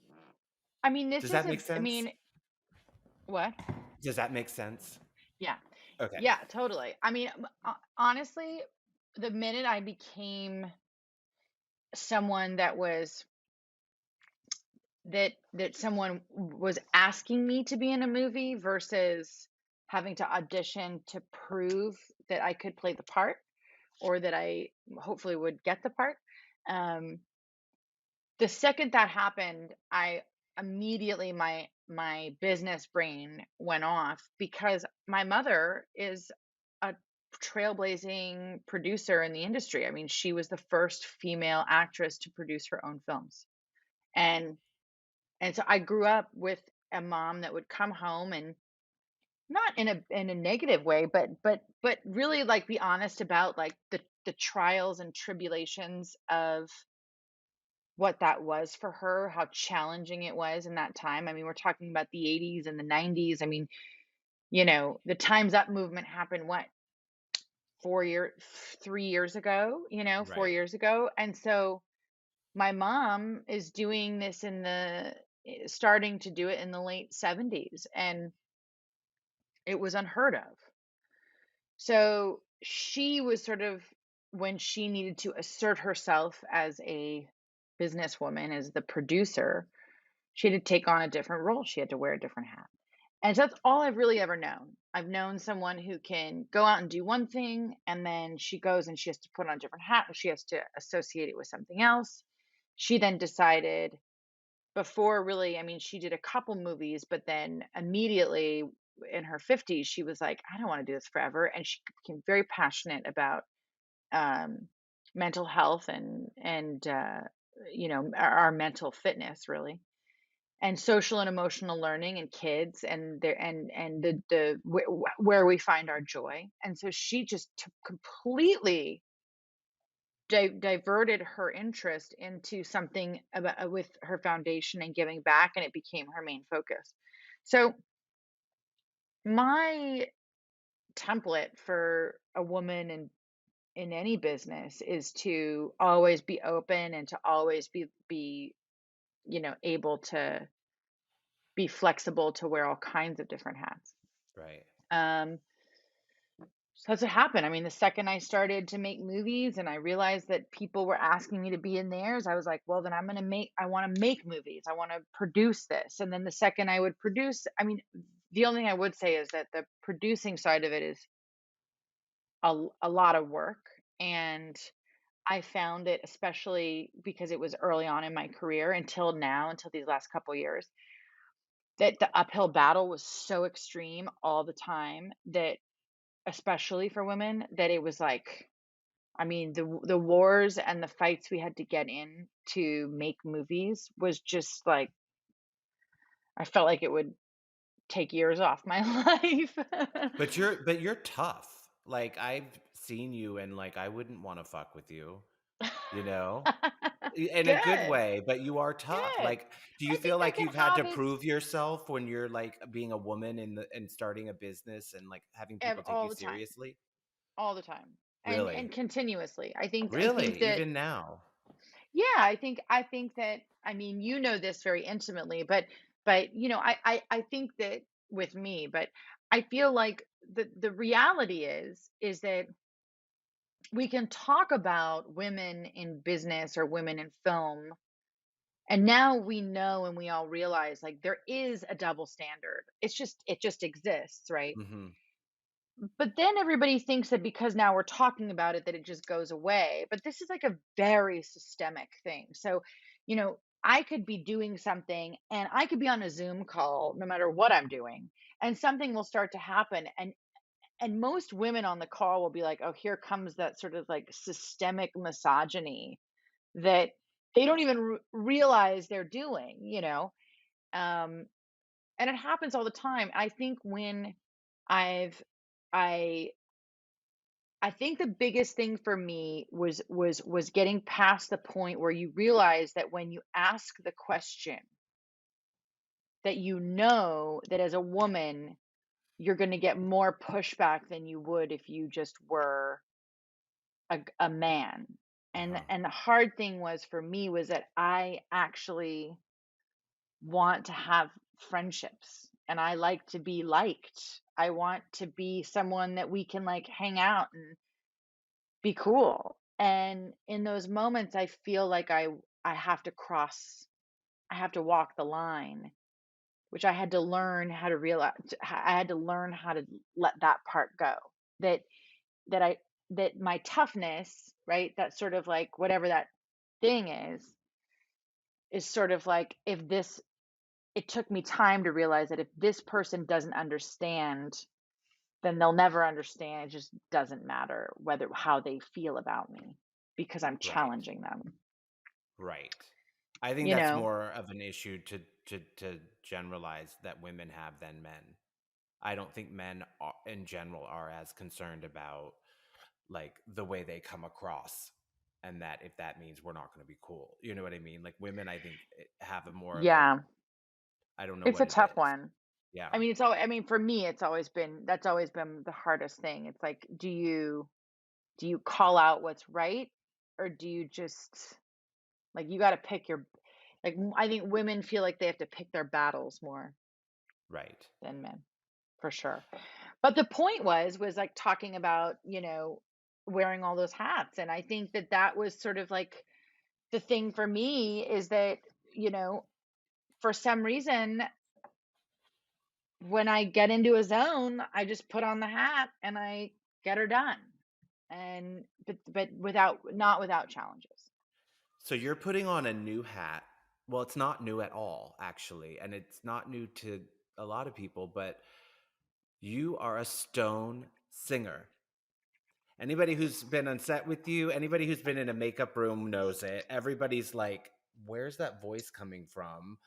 I mean, Does that make I sense? mean, what? Does that make sense? Yeah. Okay. Yeah, totally. I mean, honestly, the minute I became someone that someone was asking me to be in a movie versus having to audition to prove that I could play the part or that I hopefully would get the part. Um, the second that happened, I immediately my business brain went off because my mother is a trailblazing producer in the industry. I mean, she was the first female actress to produce her own films. And so I grew up with a mom that would come home and not in a negative way, but really like be honest about like the trials and tribulations of what that was for her, how challenging it was in that time. I mean, we're talking about the 80s and the 90s. I mean, the Time's Up movement happened what, 3 years ago, 4 Right. years ago. And so my mom is doing this starting to do it in the late 70s, and it was unheard of. So she was sort of, when she needed to assert herself as a businesswoman, as the producer, she had to take on a different role. She had to wear a different hat. And so that's all I've really ever known. I've known someone who can go out and do one thing, and then she goes and she has to put on a different hat, and she has to associate it with something else. She then decided, before really, I mean, she did a couple movies, but then immediately in her 50s, she was like, I don't want to do this forever. And she became very passionate about um, mental health and our mental fitness, really, and social and emotional learning and kids and their and where we find our joy. And so she just completely diverted her interest into something about with her foundation and giving back, and it became her main focus. So my template for a woman in any business is to always be open and to always be able to be flexible to wear all kinds of different hats. Right. Um, so that's what happened. I mean, the second I started to make movies and I realized that people were asking me to be in theirs, I was like, well, then I want to make movies. I want to produce this. And then the second I would produce, I mean, the only thing I would say is that the producing side of it is a lot of work. And I found it, especially because it was early on in my career until now, until these last couple years, that the uphill battle was so extreme all the time that, especially for women, that it was like, I mean, the wars and the fights we had to get in to make movies was just like, I felt like it would take years off my life. But you're tough. Like I've seen you and like I wouldn't want to fuck with you, you know? In a good Good, way, but you are tough. good. Like, do you I feel think I like can you've had have to it prove yourself when you're like being a woman and starting a business and like having people take all you the time, seriously? all the time, and Really? continuously. I think Really? that, Even now? yeah, I think that, I mean, this very intimately, but I think that with me, but I feel like the reality is that we can talk about women in business or women in film, and now we know and we all realize like there is a double standard. It just exists, right? Hmm. But then everybody thinks that because now we're talking about it that it just goes away. But this is like a very systemic thing. So, I could be doing something and I could be on a Zoom call no matter what I'm doing, and something will start to happen, and most women on the call will be like, "Oh, here comes that sort of like systemic misogyny that they don't even realize they're doing. Um and it happens all the time. I think when I've I I think the biggest thing for me was getting past the point where you realize that when you ask the question, that that as a woman you're going to get more pushback than you would if you just were a man. and Uh-huh. and the hard thing was for me was that I actually want to have friendships and I like to be liked. I want to be someone that we can like hang out and be cool. And in those moments I feel like I have to I have to walk the line, which I had to learn how to realize. I had to learn how to let that part go. That that I that my toughness, right? That sort of like whatever that thing is sort of like, if this it took me time to realize that if this person doesn't understand, then they'll never understand. It just doesn't matter whether how they feel about me because I'm Right. challenging them. Right. I think You that's know? more of an issue to generalize that women have than men. I don't think men in general are as concerned about like the way they come across, and that if that means we're not going to be cool, you know what I mean? Like women, I think have a more of a, Yeah, I don't know it's what a it tough is. one. Yeah. I mean, I mean, for me, that's always been the hardest thing. It's like, do you call out what's right, or do you just like you got to pick your like? I think women feel like they have to pick their battles more Right. than men, for sure. But the point was like talking about, wearing all those hats. And I think that that was sort of like the thing for me is that, you know, for some reason, when I get into a zone, I just put on the hat and I get her done. And but not without challenges. So you're putting on a new hat. Well, it's not new at all, actually, and it's not new to a lot of people, but you are a stone singer. Anybody who's been on set with you, anybody who's been in a makeup room knows it. Everybody's like, where's that voice coming from?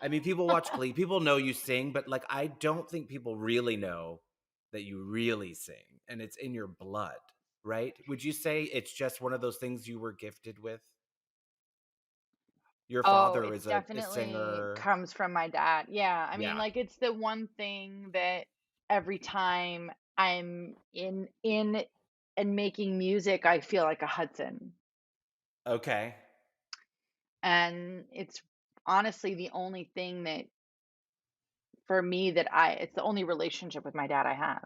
I mean, people watch Glee, people know you sing, but like, I don't think people really know that you really sing and it's in your blood, right? Would you say it's just one of those things you were gifted with? Your Oh, father it's is a definitely singer. comes from my dad. Yeah. I mean, Yeah. like it's the one thing that every time I'm in and making music, I feel like a Hudson. Okay. And it's honestly the only thing that for me that I it's the only relationship with my dad I have.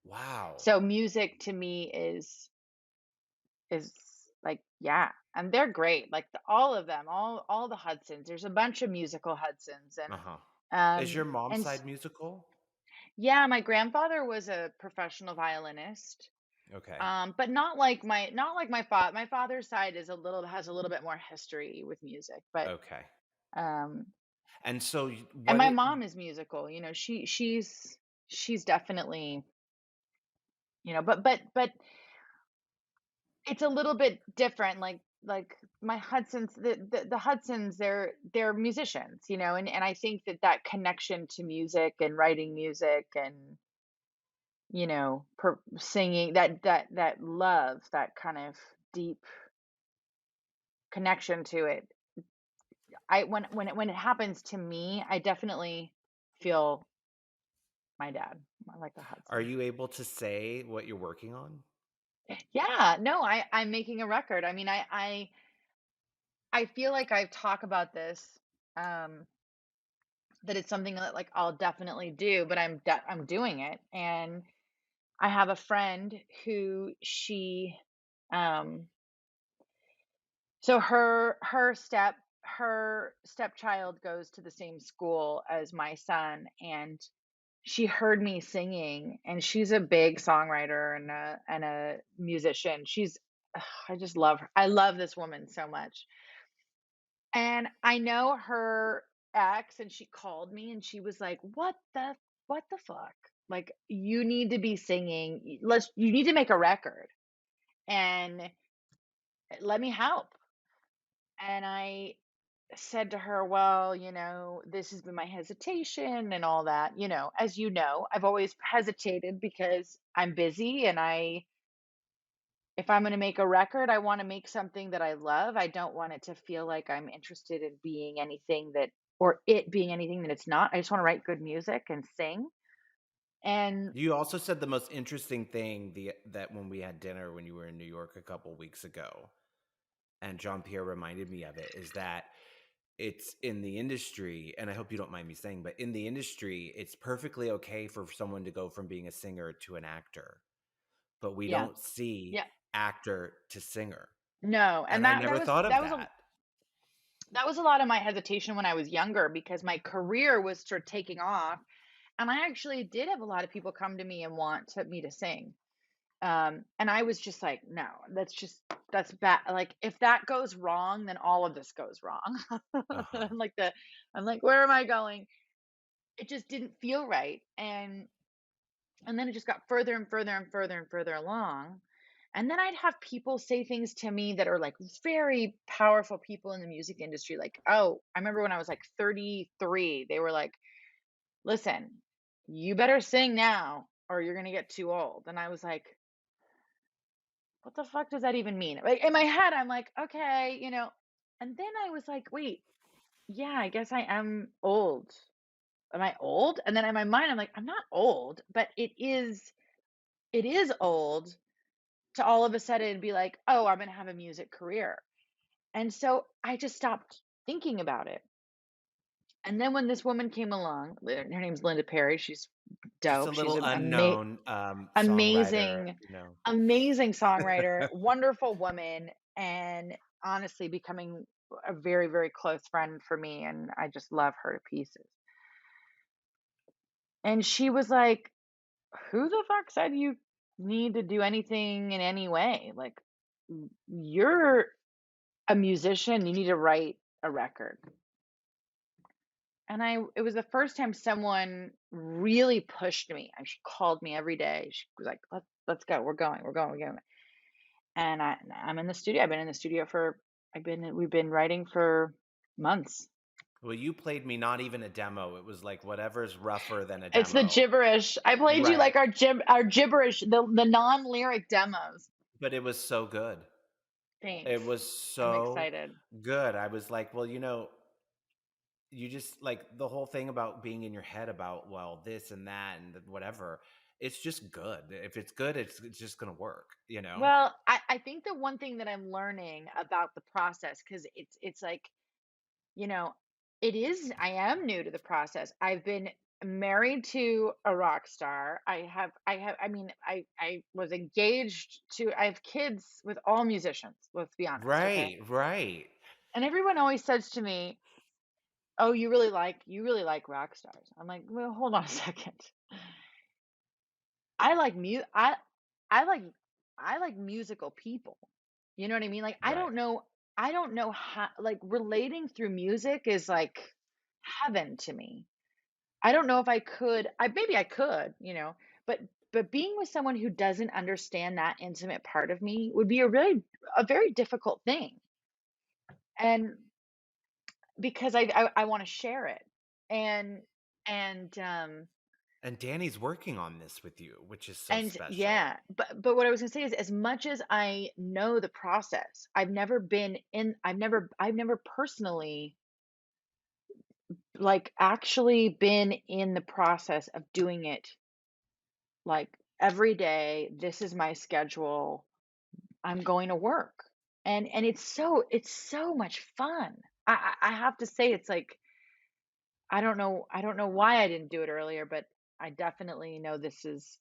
Wow. So music to me is like, yeah, and they're great. Like all of them, all the Hudsons. There's a bunch of musical Hudsons Uh-huh. Is your and mom's side musical? yeah, my grandfather was a professional violinist. Okay. But not like my father. My father's side has a little bit more history with music, but Okay. um And so and what my it mom is musical, you know, she's definitely, but it's a little bit different. Like my Hudsons, the Hudsons, they're musicians, and I think that connection to music and writing music and singing that love, that kind of deep connection to it. When it happens to me, I definitely feel my dad, like a are Hudson. you able to say what you're working on? Yeah, no, I'm making a record. I mean, I feel like I talk about this, um, that it's something that like I'll definitely do, but I'm doing it. And I have a friend who um, so her stepchild goes to the same school as my son, and she heard me singing, and she's a big songwriter and a musician. I just love her. I love this woman so much. And I know her ex, and she called me and she was like, what the fuck? Like, you need to be singing. You need to make a record and let me help. And I said to her, well, this has been my hesitation and all that. As you know, I've always hesitated because I'm busy, and if I'm going to make a record, I want to make something that I love. I don't want it to feel like I'm interested in being anything or it being anything that it's not. I just want to write good music and sing. And You also said the most interesting thing that when we had dinner when you were in New York a couple weeks ago, and Jean Pierre reminded me of it, is that it's in the industry, and I hope you don't mind me saying, but in the industry, it's perfectly okay for someone to go from being a singer to an actor, but we yeah, don't see yeah, actor to singer. no. And And I that never was, thought of that was a, that. that was a lot of my hesitation when I was younger because my career was sort of taking off. And I actually did have a lot of people come to me and me to sing. And I was just like, no, that's bad. Like, if that goes wrong, then all of this goes wrong. Uh-huh. I'm like, where am I going? It just didn't feel right. And then it just got further and further and further and further along. And then I'd have people say things to me that are like very powerful people in the music industry. Like, oh, I remember when I was like 33, they were like, listen, you better sing now or you're going to get too old. And I was like, what the fuck does that even mean? Like, in my head, I'm like, okay, And then I was like, wait, yeah, I guess I am old. Am I old? And then in my mind, I'm like, I'm not old, but it is old to all of a sudden be like, oh, I'm going to have a music career. And so I just stopped thinking about it. And then when this woman came along, her name's Linda Perry. She's Just a dope. She's little an unknown songwriter, amazing, amazing songwriter, wonderful woman, and honestly becoming a very, very close friend for me. And I just love her to pieces. And she was like, who the fuck said you need to do anything in any way? Like, you're a musician, you need to write a record. And it was the first time someone really pushed me. And she called me every day. She was like, let's go. We're going. And I'm in the studio. I've been in the studio we've been writing for months. well, you played me not even a demo. It was like whatever's rougher than a It's the demo. gibberish. I played you Right. like our gibberish, the non-lyric demos. But it was so good. Thanks. It was I'm so excited. good. I was like, well, you just like the whole thing about being in your head about, well, this and that and whatever. it's just good. If it's good, it's just gonna work, you know? Well, I think the one thing that I'm learning about the process, because it's like, you know, it is, I am new to the process. I've been married to a rock star. I mean, I was engaged to, I have kids with all musicians, let's be honest, okay? Right, right. And everyone always says to me, "Oh, you really like rock stars." I'm like, "Well, hold on a second. I like mu I like I like musical people." You know what I mean? Like Right. I don't know how, like, relating through music is like heaven to me. I don't know if I could. I maybe I could, but being with someone who doesn't understand that intimate part of me would be a very difficult thing. And because I want to share it. And and And Danny's working on this with you, which is so and special. yeah, but what I was gonna say is, as much as I know the process, I've never personally, like, actually been in the process of doing it, like, every day. This is my schedule. I'm going to work. And it's so much fun. I have to say, it's like, I don't know why I didn't do it earlier, but I definitely know this is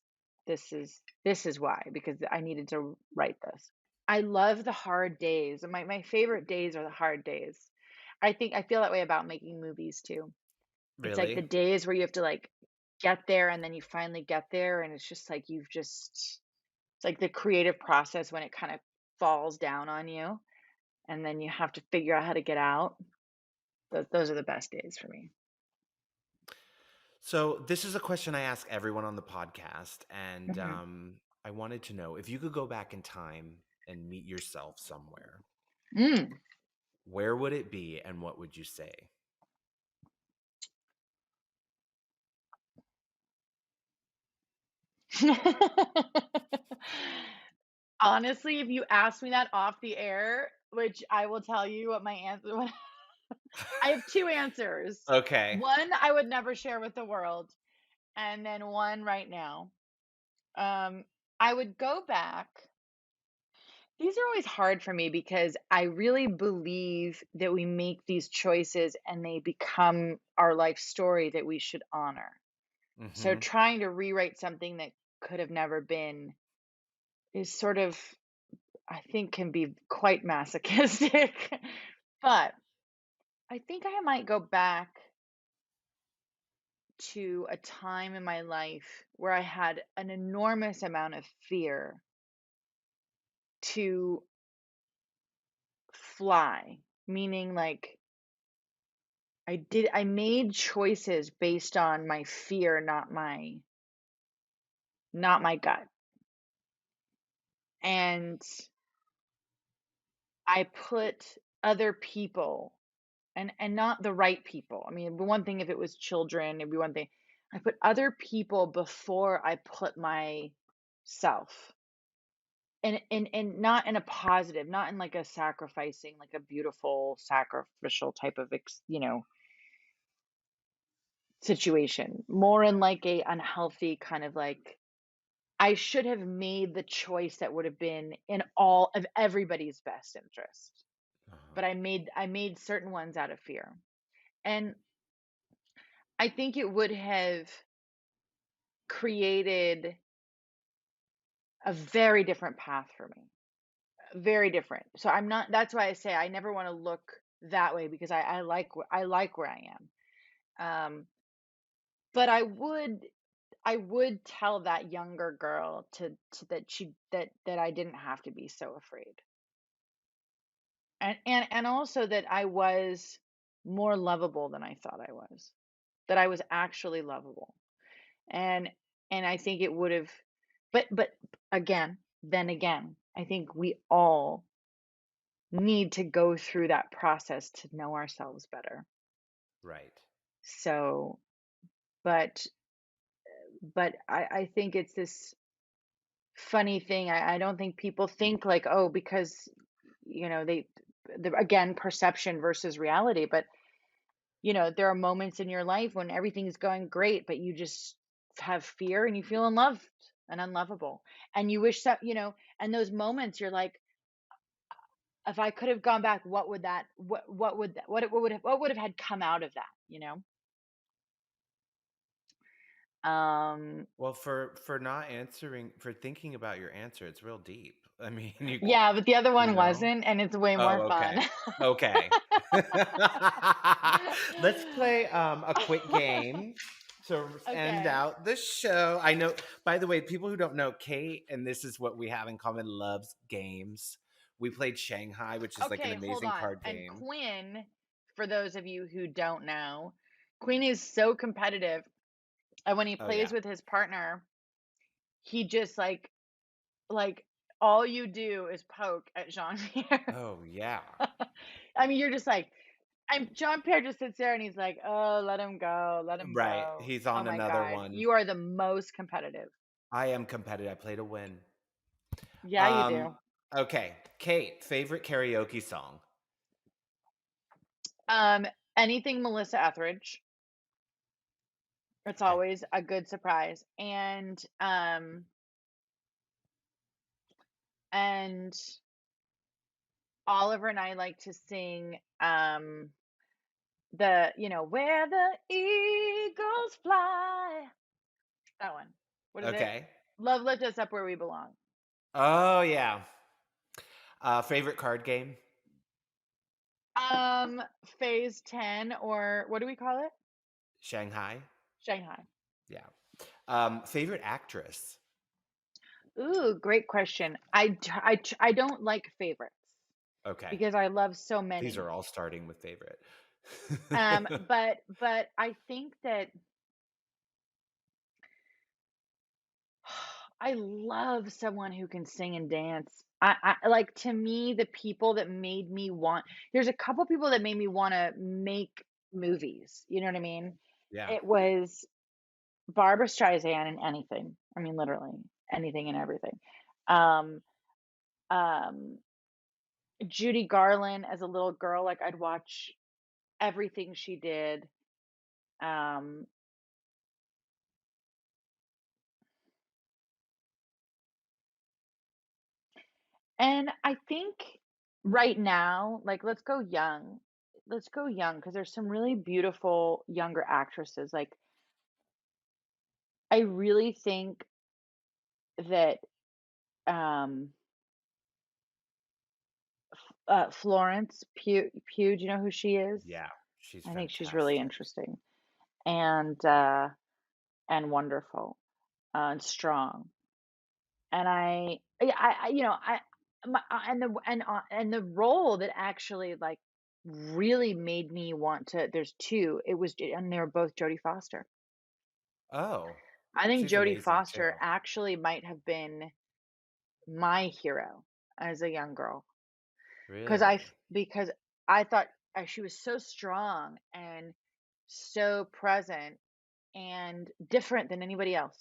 why, because I needed to write this. I love the hard days. My favorite days are the hard days. I feel that way about making movies too. It's like the Really? days where you have to, like, get there, and then you finally get there, and it's just like it's like the creative process when it kind of falls down on you, and then you have to figure out how to get out. Those are the best days for me. So this is a question I ask everyone on the podcast, and Hmm. I wanted to know if you could go back in time and meet yourself somewhere, Mm. where would it be, and what would you say? Honestly, if you ask me that off the air, which I will tell you what my answer, I have two answers. Okay. One I would never share with the world, and then one right now. Um, I would go back. These are always hard for me because I really believe that we make these choices and they become our life story that we should honor. So Mm-hmm. trying to rewrite something that could have never been is sort of, I think, can be quite masochistic. But I think I might go back to a time in my life where I had an enormous amount of fear to fly, meaning, like, I made choices based on my fear, not my gut. And I put other people, and not the right people. I mean, it'd be one thing if it was children, it'd be one thing. I put other people before I put myself. And not in a positive, not in like a sacrificing, like a beautiful sacrificial type of situation. More in like a unhealthy kind of, like, I should have made the choice that would have been in all of everybody's best interest. Uh-huh. But I made certain ones out of fear. And I think it would have created a very different path for me. Very different. So I'm not, that's why I say I never want to look that way, because I like where I am. But I would tell that younger girl to that I didn't have to be so afraid. And also that I was more lovable than I thought I was. That I was actually lovable. And I think it would have, but again, then again, I think we all need to go through that process to know ourselves better. Right. So, but I think it's this funny thing. I don't think people think, like, oh, because again, perception versus reality. But there are moments in your life when everything's going great, but you just have fear and you feel unloved and unlovable. And you wish that, and those moments you're like, if I could have gone back, what would that what would that, what would have had come out of that, you know? Um Well, for not answering, for thinking about your answer, it's real deep. I mean, yeah, but the other you one know? wasn't, and it's way more Oh, fun. okay. Okay. Let's play a quick game to end Okay. out the show. I know, by the way, people who don't know, Kate, and this is what we have in common, loves games. We played Shanghai, which is like an Okay, hold amazing on. card And game. Quinn, for those of you who don't know, Quinn is so competitive. And when he Oh, yeah. plays with his partner, he just like all you do is poke at Jean-Pierre. Oh, yeah. I mean, you're just like, Jean-Pierre just sits there and he's like, oh, let him go, let him Right. go. He's Oh on my another God. one. You are the most competitive. I am competitive. I play to win. Yeah, you do. Okay. Kate, favorite karaoke song? Um, Anything Melissa Etheridge. It's Okay. always a good surprise. And Oliver and I like to sing where the eagles fly. That one. What is it? Okay. Love lift us up where we belong. Oh, yeah. Favorite card game? Phase 10, or what do we call it? Shanghai. Shanghai. Yeah. Favorite actress? Ooh, great question. I don't like favorites Okay. because I love so These many. are all starting with favorite. But I think that I love someone who can sing and dance. I like, to me, the people that made me want, there's a couple people that made me want to make movies. You know what I mean? Yeah. It was Barbara Streisand and anything. I mean, literally anything and everything. Um, um, Judy Garland as a little girl, like I'd watch everything she did. Um, and I think right now, like, let's go young. Let's go young because there's some really beautiful younger actresses. Like, I really think that um, Florence Pugh, do you know who she is? Yeah. She's I think she's really fantastic. interesting and wonderful and strong. And yeah, and the role that actually like really made me want to. There's two. And they were both Jodie Foster. Oh, I think she's Jodie amazing too. Foster actually might have been my hero as a young girl because Really? I thought she was so strong and so present and different than anybody else.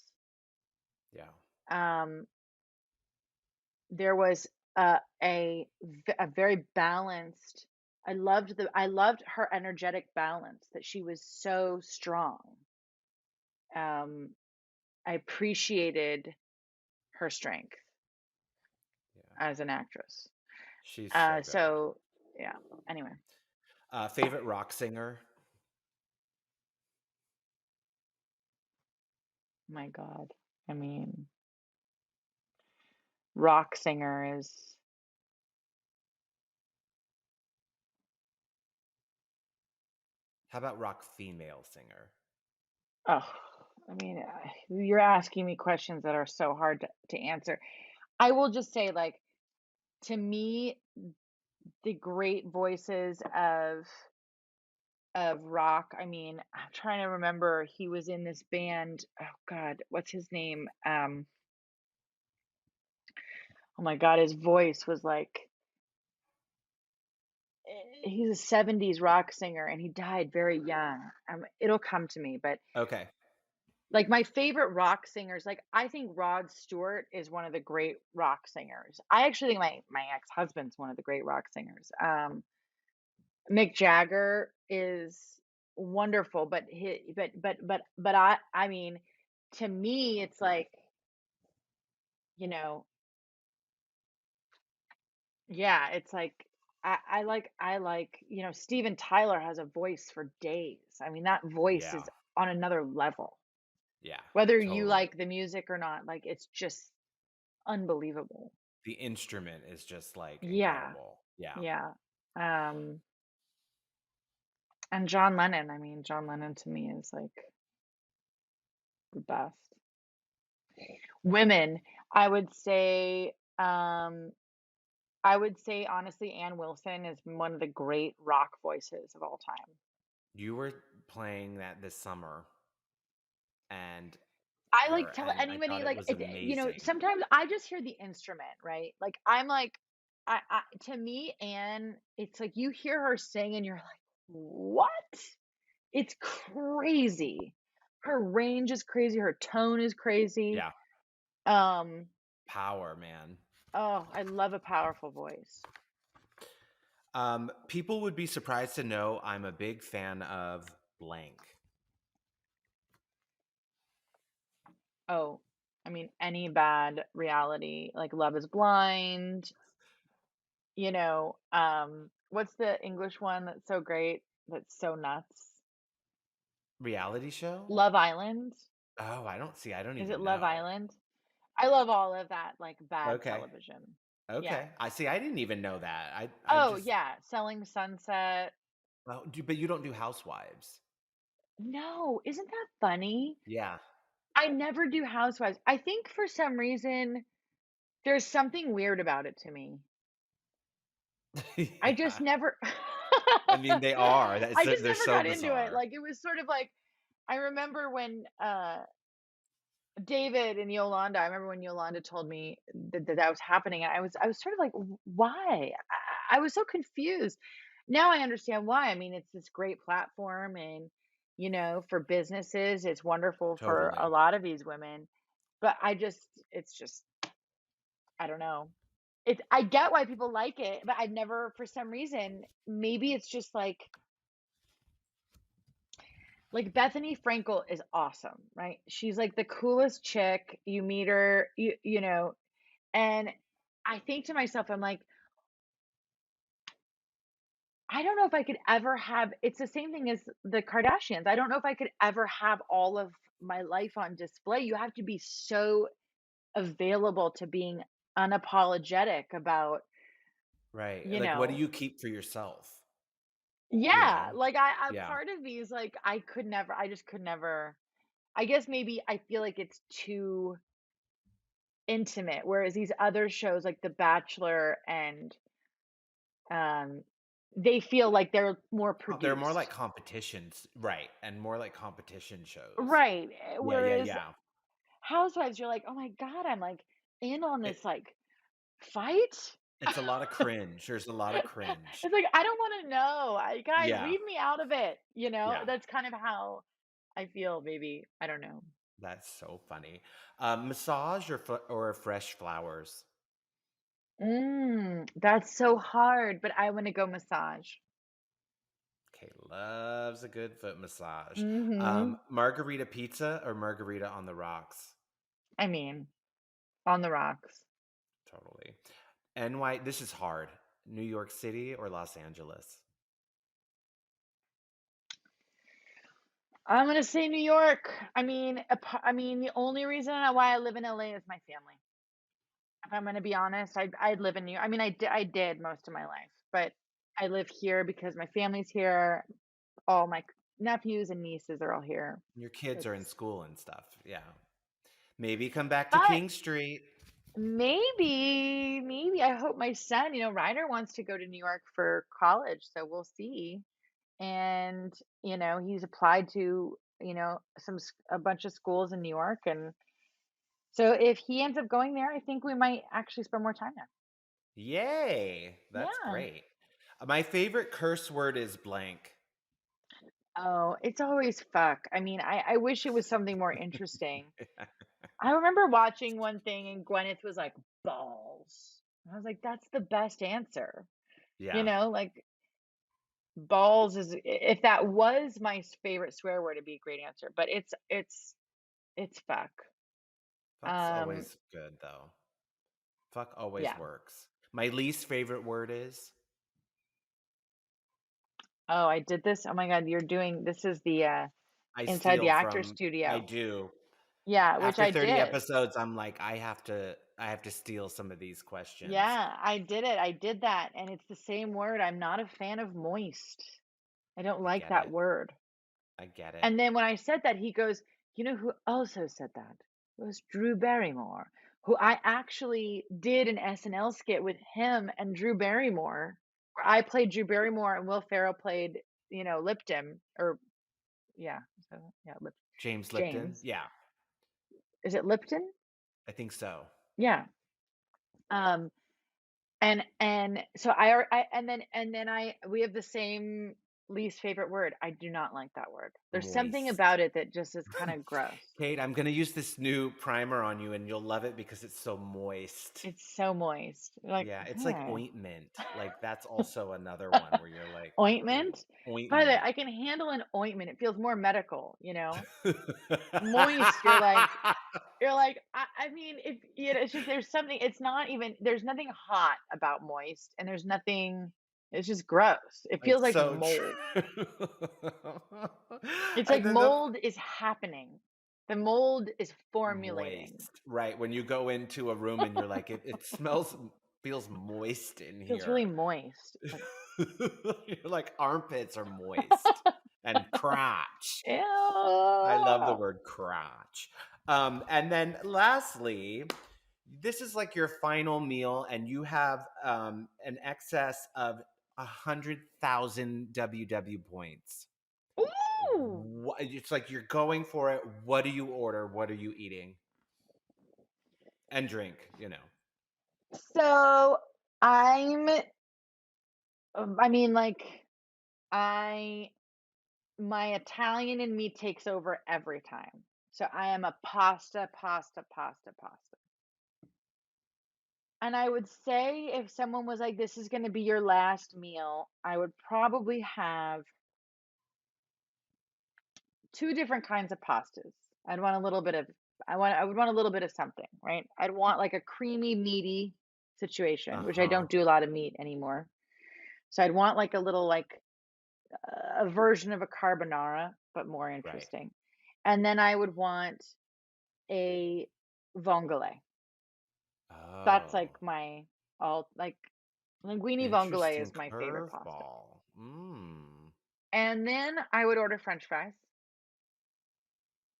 Yeah. Um, there was a very balanced. I loved her energetic balance, that she was so strong. Um, I appreciated her strength Yeah. as an actress. She's so good. So yeah. Anyway, Favorite rock singer? my God. I mean, rock singer is. How about rock female singer? Oh, I mean, you're asking me questions that are so hard to answer. I will just say, like, to me, the great voices rock. I mean, I'm trying to remember. He was in this band. Oh God, what's his name? Oh my God, his voice was like, he's a '70s rock singer, and he died very young. It'll come to me, but Okay. like my favorite rock singers, like I think Rod Stewart is one of the great rock singers. I actually think my ex-husband's one of the great rock singers. Mick Jagger is wonderful, but I mean, to me, it's like, you know, yeah, it's like Steven Tyler has a voice for days. I mean, that voice Yeah. is on another level. Yeah. Whether you Totally. like the music or not, like it's just unbelievable. The instrument is just like Yeah. incredible. Yeah. Yeah. Um, and John Lennon, I mean, John Lennon to me is like the best. Women, I would say, honestly, Ann Wilson is one of the great rock voices of all time. You were playing that this summer and I like her tell and I anybody thought it like was amazing. sometimes I just hear the instrument, right? Like I'm like I to me, Anne, it's like you hear her sing and you're like, "What?" It's crazy. Her range is crazy, her tone is crazy. Yeah. Um, Power, man. oh, I love a powerful voice. People would be surprised to know I'm a big fan of blank. Oh, I mean, any bad reality, like Love is Blind, what's the English one that's so great, that's so nuts? Reality show? Love Island? Oh, I don't Is it even Love know. Island? I love all of that, like, bad Okay. television. Yeah. Okay. I see. I didn't even know that. I Oh, just yeah, Selling Sunset. but you don't do Housewives. No, isn't that funny? Yeah. I never do Housewives. I think for some reason, there's something weird about it to me. I just Yeah. never I mean, they are. I just They're never so got into it. bizarre. Like, it was sort of like I remember when, David and Yolanda, I remember when Yolanda told me that was happening, and I was sort of like, Why?" I was so confused. Now I understand why. I mean, it's this great platform and, for businesses, it's wonderful for a Totally. lot of these women, but it's just I don't know. I get why people like it, but I've never for some reason, maybe it's just like Bethany Frankel is awesome, right? She's like the coolest chick. You meet her, and I think to myself, I'm like, I don't know if I could ever have it's the same thing as the Kardashians. I don't know if I could ever have all of my life on display. You have to be so available to being unapologetic about, Right. you Like, what do know, you keep for yourself? You yeah, know? like I Yeah. part of me is like I just could never. I guess maybe I feel like it's too intimate, whereas these other shows like The Bachelor and um they feel like they're more They're more like produced. competitions, right? And more like competition shows. Right. Yeah, yeah, Whereas yeah. Housewives, you're like, oh my God, I'm like in on It, this like fight. it's a lot of cringe. There's a lot of cringe. It's like I don't want to know. Guys, Yeah. leave me out of it. Yeah. That's kind of how I feel, maybe. I don't know. That's so funny. Massage or fresh flowers? That's so hard, but I want to go massage. Okay, loves a good foot massage. Mm-hmm. Margarita pizza or margarita on the rocks? I mean, on the rocks. Totally. NY, this is hard. New York City or Los Angeles? I'm gonna say New York. I mean, the only reason why I live in LA is my family. If I'm gonna be honest, I'd live in New York. I mean, I did most of my life, but I live here because my family's here. All my nephews and nieces are all here. Your kids are in It's school and stuff. Yeah. Maybe come back to but King Street. maybe I hope my son, Ryder wants to go to New York for college, so we'll see. And he's applied to a bunch of schools in New York, and so if he ends up going there, I think we might actually spend more time there. Yay. That's Yeah. great. My favorite curse word is blank. Oh, it's always fuck. I mean, I wish it was something more interesting. I remember watching one thing and Gwyneth was like balls. I was like, that's the best answer. Yeah. Like balls is if that was my favorite swear word, it'd be a great answer. But it's It's fuck. Fuck's Um, always good though. Fuck always yeah. works. My least favorite word is Oh, I did this. Oh my God, this is the I inside the steal actor from I studio. do. Yeah, which After I 30 did. episodes, I'm like, I have to steal some of these questions. Yeah, I did it. I did that. And it's the same word. I'm not a fan of moist. I don't I like get that it. word. I get it. And then when I said that, he goes, you know who also said that? It was Drew Barrymore, who I actually did an SNL skit with him and Drew Barrymore, where I played Drew Barrymore and Will Ferrell played, Lipton, or yeah, so yeah, James Lipton? James. Yeah, Is it Lipton? I think so. Yeah. Um, and so I and then we have the same least favorite word. I do not like that word. There's something Moist. about it that just is kind of gross. Kate, I'm going to use this new primer on you and you'll love it because it's so moist. It's so moist. Like, Yeah, it's like huh. ointment. Like that's also another one where you're like, "Ew, Ointment? By the way, ointment." I can handle an ointment. It feels more medical, Moist, you're like, I mean, if it's just there's something, it's not even there's nothing hot about moist, and there's nothing, it's just gross. It feels It's like so mold. true. It's And like then the mold is happening. The mold is formulating. moist, right? When you go into a room and you're like, it smells, feels moist in Feels really here. moist. It's like, You're like, armpits are moist and crotch. I love the ew. word crotch. And then lastly, this is like your final meal, and you have an excess of 100,000 WW points. Ooh. It's like you're going for it. What do you order? What are you eating? And drink, So I mean, like, I my Italian in me takes over every time. So I am a pasta, pasta, pasta, pasta. And I would say if someone was like, this is going to be your last meal, I would probably have two different kinds of pastas. I'd want a little bit of, I would want a little bit of something, right? I'd want like a creamy, meaty situation, which I Uh-huh. don't do a lot of meat anymore. So I'd want like a little, like a version of a carbonara, but more Right. interesting. And then I would want a vongole. That's like Oh, my all like linguine vongole interesting is my favorite pasta. curveball. Mm. And then I would order French fries.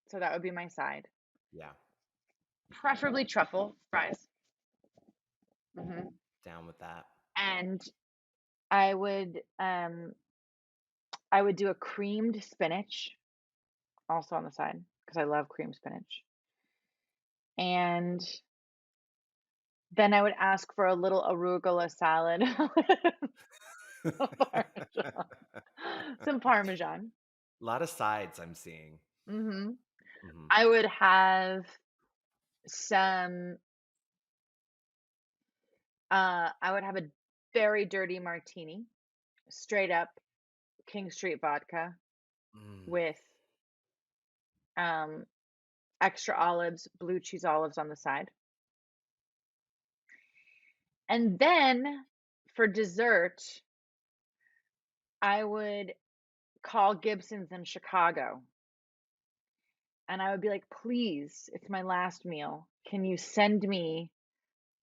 So that would be my side. Yeah, Preferably truffle fries. hmm down with that. And I would I would do a creamed spinach also on the side because I love creamed spinach. And then I would ask for a little arugula salad. Some parmesan. Some parmesan. A lot of sides I'm seeing. hmm Hmm. I would have some I would have a very dirty martini, straight up King Street vodka Mm. with um extra olives, blue cheese olives on the side. And then for dessert, I would call Gibson's in Chicago and I would be like, please, it's my last meal. Can you send me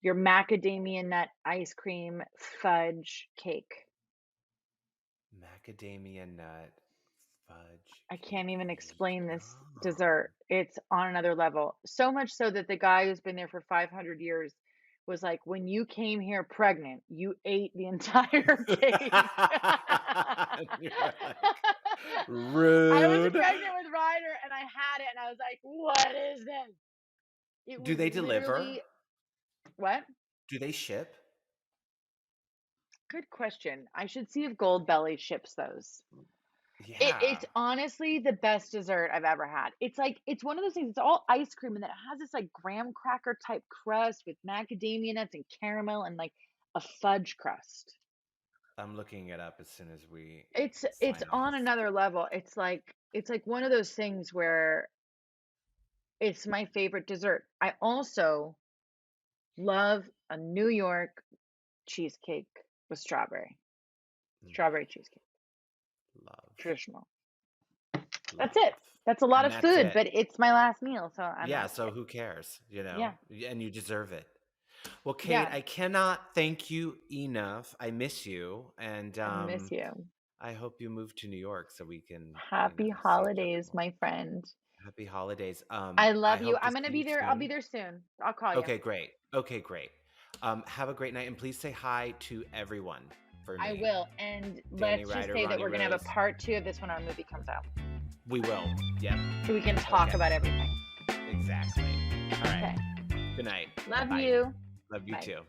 your macadamia nut ice cream fudge cake? Macadamia nut fudge I can't even cake. explain this Yum. dessert. It's on another level. So much so that the guy who's been there for 500 years was like, when you came here pregnant, you ate the entire cake. You're like, I was rude. pregnant with Ryder and I had it and I was like, what is this? It Do was they deliver? literally what? Do they ship? Good question. I should see if Gold Belly ships those. Yeah. It's honestly the best dessert I've ever had. It's like it's one of those things. It's all ice cream, and then it has this like graham cracker type crust with macadamia nuts and caramel and like a fudge crust. I'm looking it up as soon as we It's sign on off. another level. It's like one of those things where It's my favorite dessert. I also love a New York cheesecake with strawberry. Strawberry cheesecake. Love. Traditional. Love. That's it. That's a lot And of that's food, it. but it's my last meal, so I'm Yeah, not so who cares, you know? Yeah. And you deserve it. Well, Kate, Yeah. I cannot thank you enough. I miss you, and I miss you. I hope you move to New York so we can, Happy see each other holidays, more. my friend. Happy holidays. I I love you. hope to I'm gonna see be you there. I'll be soon. there soon. I'll call you. Okay, great. Okay, great. Have a great night, and please say hi to everyone for me. I will. And Danny let's just Ryder, say that Ronnie we're gonna have a Rose. part 2 of this when our movie comes out, We will. Yep. so we can talk Okay. about everything. Exactly. All right. Okay. Good night. Love Bye. you. Love you Bye. too.